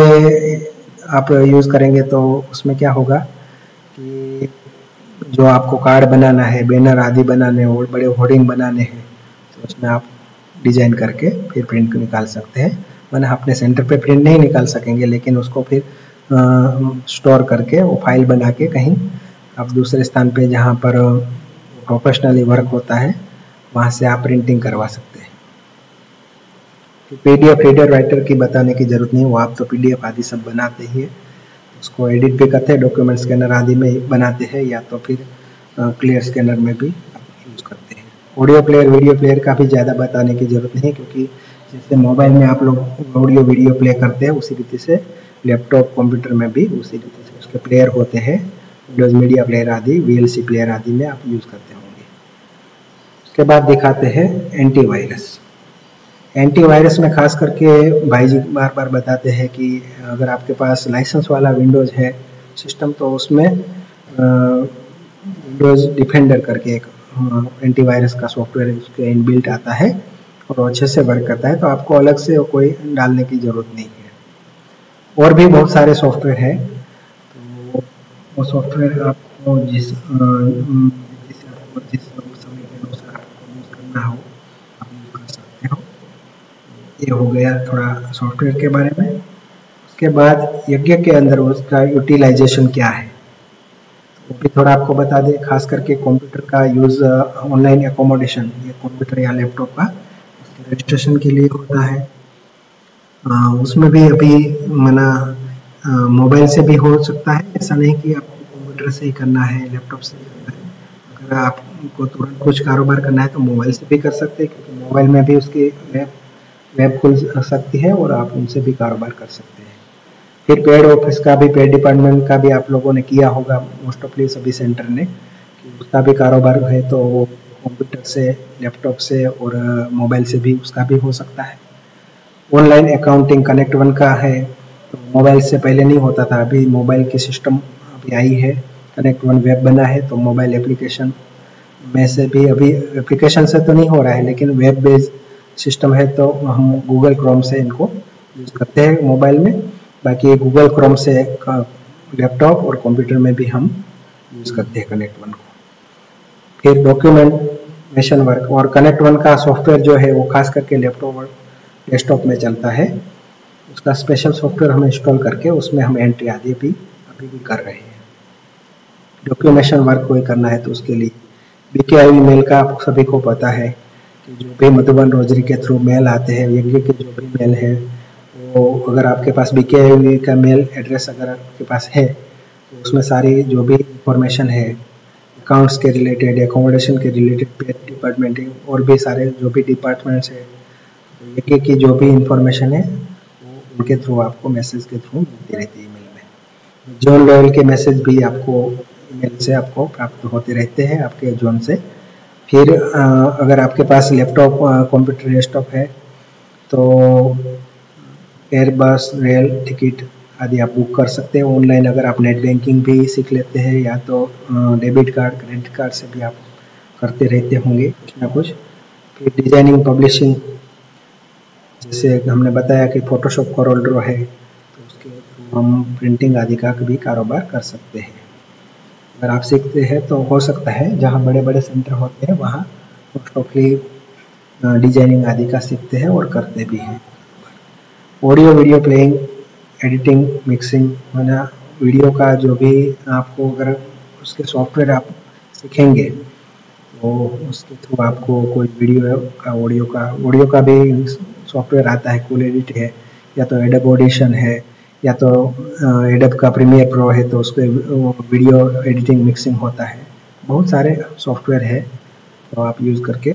आप यूज़ करेंगे तो उसमें क्या होगा कि जो आपको कार्ड बनाना है, बैनर आदि बनाने हो, बड़े होर्डिंग बनाने हैं, तो उसमें आप डिजाइन करके फिर प्रिंट निकाल सकते हैं। मैंने अपने सेंटर पे प्रिंट नहीं निकाल सकेंगे, लेकिन उसको फिर स्टोर करके वो फाइल बना के कहीं आप दूसरे स्थान पे जहाँ पर प्रोफेशनली वर्क होता है वहाँ से आप प्रिंटिंग करवा सकते हैं। PDF रीडर राइटर की बताने की जरूरत नहीं, वो आप तो PDF आदि सब बनाते ही है, उसको एडिट भी करते हैं, डॉक्यूमेंट स्कैनर आदि में बनाते हैं या तो फिर क्लियर स्कैनर में भी यूज़ करते हैं। ऑडियो प्लेयर, वीडियो प्लेयर का भी ज़्यादा बताने की ज़रूरत नहीं, क्योंकि जैसे मोबाइल में आप लोग ऑडियो वीडियो प्ले करते हैं उसी रीति से लैपटॉप कंप्यूटर में भी उसी रीति से उसके प्लेयर होते हैं। विंडोज़ मीडिया प्लेयर आदि, VLC प्लेयर आदि में आप यूज़ करते होंगे। उसके बाद दिखाते हैं एंटीवायरस। एंटीवायरस में खास करके भाई जी बार बार बताते हैं कि अगर आपके पास लाइसेंस वाला विंडोज़ है सिस्टम, तो उसमें विंडोज़ डिफेंडर करके एक एंटीवायरस का सॉफ्टवेयर उसके इनबिल्ट आता है और अच्छे से वर्क करता है, तो आपको अलग से कोई डालने की ज़रूरत नहीं है। और भी बहुत सारे सॉफ्टवेयर हैं, तो वो सॉफ्टवेयर आपको जिस समय के अनुसार आपको यूज़ करना हो आप यूज़ कर सकते हो। ये हो गया थोड़ा सॉफ्टवेयर के बारे में। उसके बाद यज्ञ के अंदर उसका यूटिलाइजेशन क्या है वो भी थोड़ा आपको बता दें। खास करके कंप्यूटर का यूज़ ऑनलाइन एकोमोडेशन, ये कंप्यूटर या लैपटॉप का उसके रजिस्ट्रेशन के लिए होता है। उसमें भी अभी मना मोबाइल से भी हो सकता है, ऐसा नहीं कि आपको कंप्यूटर से ही करना है, लैपटॉप से ही करना है। अगर आपको तुरंत कुछ कारोबार करना है तो मोबाइल से भी कर सकते हैं, क्योंकि मोबाइल में भी उसकी वेब खुल सकती है और आप उनसे भी कारोबार कर सकते हैं। फिर पेड ऑफिस का भी, पेड डिपार्टमेंट का भी आप लोगों ने किया होगा मोस्ट ऑफली सभी सेंटर ने, कि उसका भी कारोबार है तो वो कंप्यूटर से, लैपटॉप से और मोबाइल से भी उसका भी हो सकता है। ऑनलाइन अकाउंटिंग कनेक्ट वन का है, तो मोबाइल से पहले नहीं होता था, अभी मोबाइल की सिस्टम अभी आई है, कनेक्ट वन वेब बना है, तो मोबाइल एप्लीकेशन में से भी, अभी एप्लीकेशन से तो नहीं हो रहा है लेकिन वेब बेस्ड सिस्टम है, तो हम गूगल क्रोम से इनको यूज़ करते हैं मोबाइल में। बाकी गूगल क्रोम से लैपटॉप और कंप्यूटर में भी हम यूज़ करते हैं कनेक्ट वन को। फिर डॉक्यूमेंटेशन वर्क, और कनेक्ट वन का सॉफ्टवेयर जो है वो खास करके लैपटॉप और डेस्कटॉप में चलता है। उसका स्पेशल सॉफ्टवेयर हम इंस्टॉल करके उसमें हम एंट्री आदि भी अभी भी कर रहे हैं। डॉक्यूमेंटेशन वर्क कोई करना है तो उसके लिए BKI मेल का आप सभी को पता है कि जो भी मधुबन रोजरी के थ्रू मेल आते हैं, यज्ञ के जो भी मेल है वो, अगर आपके पास BKI का मेल एड्रेस अगर आपके पास है तो उसमें सारी जो भी इंफॉर्मेशन है अकाउंट्स के रिलेटेड, एकोमोडेशन के रिलेटेड, पेड डिपार्टमेंट और भी सारे जो भी डिपार्टमेंट्स है, यज्ञ की जो भी इंफॉर्मेशन है वो उनके थ्रू आपको मैसेज के थ्रू मिलती रहती है ईमेल में। जोन लेवल के मैसेज भी आपको ईमेल से आपको प्राप्त होते रहते हैं आपके जोन से। फिर अगर आपके पास लैपटॉप, कंप्यूटर, डेस्कटॉप है तो एयरबस, रेल टिकट आदि आप बुक कर सकते हैं ऑनलाइन। अगर आप नेट बैंकिंग भी सीख लेते हैं या तो डेबिट कार्ड, क्रेडिट कार्ड से भी आप करते रहते होंगे कुछ ना कुछ। फिर डिजाइनिंग, पब्लिशिंग, जैसे हमने बताया कि फोटोशॉप कोरल ड्रॉ है तो उसके थ्रू हम प्रिंटिंग आदि का भी कारोबार कर सकते हैं। अगर आप सीखते हैं तो हो सकता है जहाँ बड़े बड़े सेंटर होते हैं वहाँ मोस्ट ऑफली डिजाइनिंग आदि का सीखते हैं और करते भी हैं। Audio video playing, editing, mixing, माना वीडियो का जो भी आपको अगर उसके सॉफ्टवेयर आप सीखेंगे तो उसके थ्रू आपको कोई वीडियो का ऑडियो का भी सॉफ्टवेयर आता है, कूल एडिट है, या तो एडोब ऑडिशन है, या तो एडोब का प्रीमियर प्रो है, तो उसके वीडियो एडिटिंग मिक्सिंग होता है। बहुत सारे सॉफ्टवेयर है तो आप यूज़ करके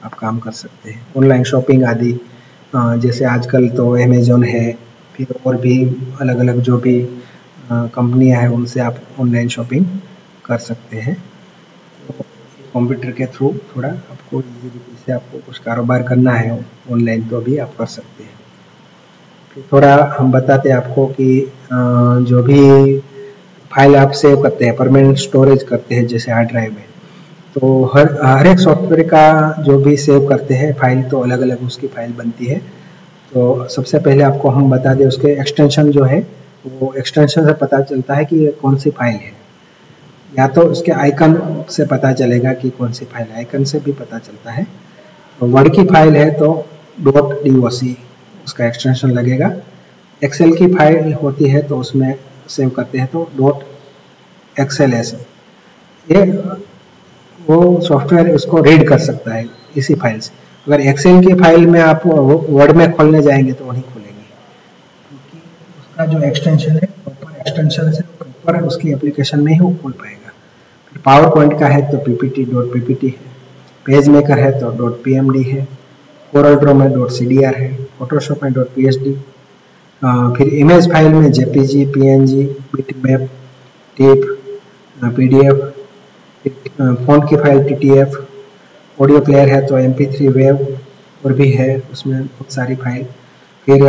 आप काम कर सकते हैं। ऑनलाइन शॉपिंग आदि, जैसे आजकल तो अमेज़न है, फिर और भी अलग अलग जो भी कंपनियां हैं उनसे आप ऑनलाइन शॉपिंग कर सकते हैं। तो कंप्यूटर के थ्रू थोड़ा आपको इजीली से आपको कुछ कारोबार करना है ऑनलाइन तो भी आप कर सकते हैं। फिर थोड़ा हम बताते हैं आपको कि जो भी फाइल आप सेव करते हैं, परमानेंट स्टोरेज करते हैं जैसे हार्ड ड्राइव में, तो हर एक सॉफ्टवेयर का जो भी सेव करते हैं फाइल तो अलग अलग उसकी फाइल बनती है। तो सबसे पहले आपको हम बता दें उसके एक्सटेंशन जो है, वो एक्सटेंशन से पता चलता है कि ये कौन सी फाइल है। या तो उसके आइकन से पता चलेगा कि कौन सी फाइल है, आइकन से भी पता चलता है। तो वर्ड की फाइल है तो .doc उसका एक्सटेंशन लगेगा। एक्सेल की फाइल होती है तो उसमें सेव करते हैं तो .xls, ये वो सॉफ्टवेयर उसको रीड कर सकता है इसी फाइल से। अगर एक्सेल की फाइल में आप वर्ड में खोलने जाएंगे तो नहीं खोलेंगे, क्योंकि उसका जो एक्सटेंशन है प्रॉपर एक्सटेंशन से प्रॉपर उसकी एप्लीकेशन में ही वो खोल पाएगा। फिर पावर पॉइंट का है तो ppt है, पेज मेकर है तो .pmd है, कोरल ड्रॉ में .cdr है, फोटोशॉप में .psd, फिर इमेज फाइल में jpg, png, bitmap, tip, pdf, font की फाइल ttf, ऑडियो प्लेयर है तो mp3 वेव और भी है उसमें बहुत सारी फाइल। फिर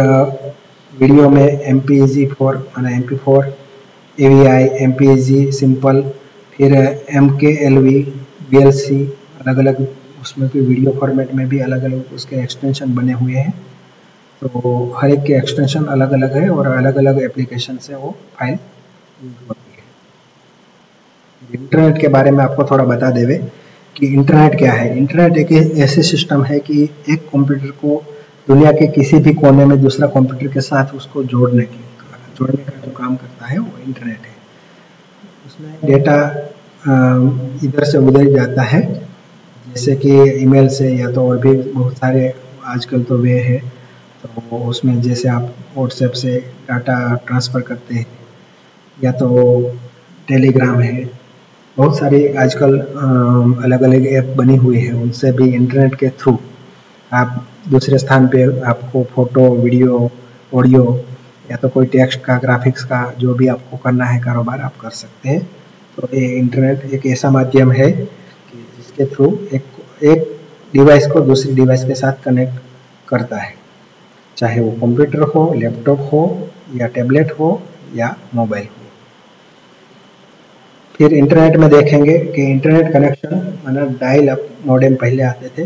वीडियो में mpeg4 माना mp4, avi, mpeg सिंपल, फिर mklv, vlc, अलग अलग उसमें भी वीडियो फॉर्मेट में भी अलग अलग उसके एक्सटेंशन बने हुए हैं। तो हर एक के एक्सटेंशन अलग अलग है और अलग अलग एप्लीकेशन से वो फाइल यूज होती है। इंटरनेट के बारे में आपको थोड़ा बता देवे कि इंटरनेट क्या है। इंटरनेट एक ऐसे सिस्टम है कि एक कंप्यूटर को दुनिया के किसी भी कोने में दूसरा कंप्यूटर के साथ उसको जोड़ने का जो काम करता है वो इंटरनेट है। उसमें डेटा इधर से उधर जाता है, जैसे कि ईमेल से, या तो और भी बहुत सारे आजकल तो वे है। तो उसमें जैसे आप व्हाट्सएप से डाटा ट्रांसफ़र करते हैं, या तो टेलीग्राम है, बहुत सारी आजकल अलग अलग ऐप बनी हुई है। उनसे भी इंटरनेट के थ्रू आप दूसरे स्थान पे आपको फ़ोटो, वीडियो, ऑडियो, या तो कोई टेक्स्ट का, ग्राफिक्स का जो भी आपको करना है कारोबार आप कर सकते हैं। तो ये इंटरनेट एक ऐसा माध्यम है कि जिसके थ्रू एक डिवाइस को दूसरी डिवाइस के साथ कनेक्ट करता है, चाहे वो कंप्यूटर हो, लैपटॉप हो, या टैबलेट हो, या मोबाइल हो। फिर इंटरनेट में देखेंगे कि इंटरनेट कनेक्शन माना डायल अप मॉडेम पहले आते थे।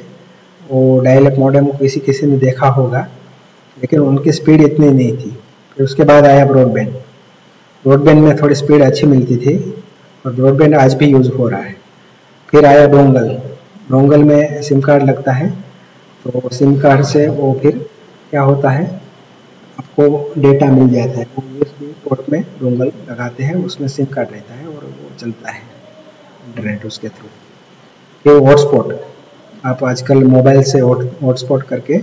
वो डायल अप मॉडेम किसी ने देखा होगा, लेकिन उनकी स्पीड इतनी नहीं थी। फिर उसके बाद आया ब्रॉडबैंड। ब्रॉडबैंड में थोड़ी स्पीड अच्छी मिलती थी और ब्रॉडबैंड आज भी यूज़ हो रहा है। फिर आया डोंगल। डोंगल में सिम कार्ड लगता है, तो सिम कार्ड से वो फिर क्या होता है, आपको डेटा मिल जाता है। वो यूएसबी पोर्ट में डोंगल लगाते हैं, उसमें सिम कार्ड रहता है और वो चलता है इंटरनेट उसके थ्रू। फिर हॉटस्पॉट, आप आजकल मोबाइल से हॉटस्पॉट करके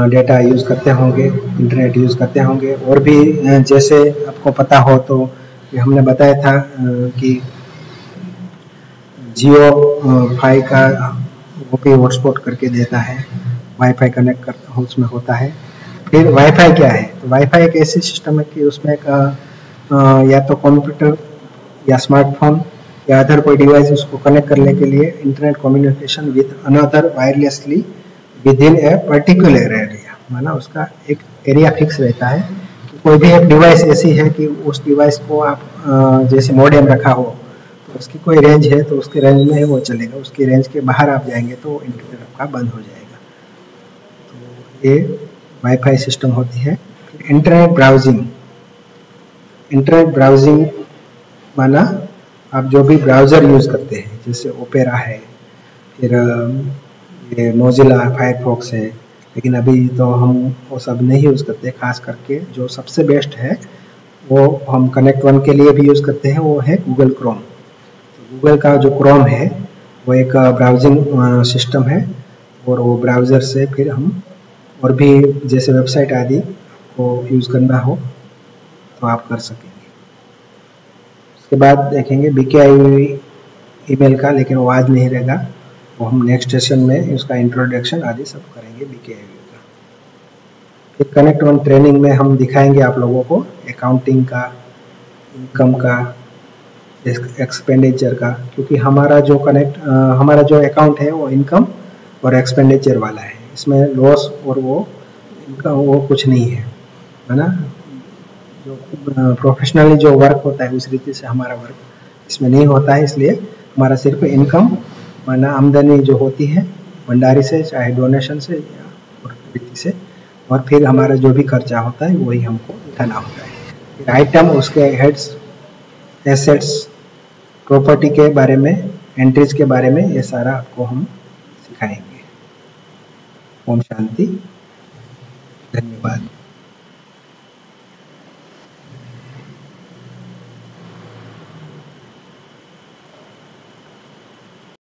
डेटा यूज़ करते होंगे, इंटरनेट यूज़ करते होंगे। और भी जैसे आपको पता हो तो ये हमने बताया था कि जियो फाई का वो भी हॉटस्पॉट करके देता है, वाईफाई कनेक्ट कर उसमें होता है। फिर वाईफाई क्या है, तो वाईफाई एक ऐसी सिस्टम है कि उसमें या तो कंप्यूटर या स्मार्टफोन या अदर कोई डिवाइस उसको कनेक्ट करने के लिए internet communication with another wirelessly with in a particular area, माना उसका एक एरिया फिक्स रहता है कि कोई भी एक डिवाइस ऐसी है कि उस डिवाइस को आप जैसे मॉडेम रखा हो तो उसकी कोई रेंज है तो उसके रेंज में ही वो चलेगा, उसकी रेंज के बाहर आप जाएंगे तो इंटरनेट आपका बंद हो जाएगा। तो ये वाईफाई सिस्टम होती है। इंटरनेट ब्राउजिंग, इंटरनेट ब्राउजिंग माना आप जो भी ब्राउज़र यूज़ करते हैं, जैसे ओपेरा है, फिर ये मोजिला फायरफॉक्स है, लेकिन अभी तो हम वो सब नहीं यूज़ करते। खास करके जो सबसे बेस्ट है वो हम कनेक्ट वन के लिए भी यूज़ करते हैं, वो है गूगल क्रोम। तो गूगल का जो क्रोम है वो एक ब्राउजिंग सिस्टम है, और वो ब्राउज़र से फिर हम और भी जैसे वेबसाइट आदि को यूज़ करना हो तो आप कर सकेंगे। उसके बाद देखेंगे BKIOV ईमेल का, लेकिन वो आज नहीं रहेगा, वो हम नेक्स्ट सेशन में उसका इंट्रोडक्शन आदि सब करेंगे BKIOV का। फिर कनेक्ट वन ट्रेनिंग में हम दिखाएंगे आप लोगों को अकाउंटिंग का, इनकम का, एक्सपेंडिचर का, क्योंकि हमारा जो अकाउंट है वो इनकम और एक्सपेंडिचर वाला है। इसमें लॉस और वो कुछ नहीं है ना। जो प्रोफेशनली जो वर्क होता है उस रीति से हमारा वर्क इसमें नहीं होता है, इसलिए हमारा सिर्फ इनकम माना आमदनी जो होती है भंडारी से, चाहे डोनेशन से या रीति से, और फिर हमारा जो भी खर्चा होता है वही हमको दिखाना होता है। फिर आइटम, उसके हेड्स, एसेट्स, प्रॉपर्टी के बारे में, एंट्रीज के बारे में, ये सारा आपको हम सिखाएंगे। ओम शांति, धन्यवाद।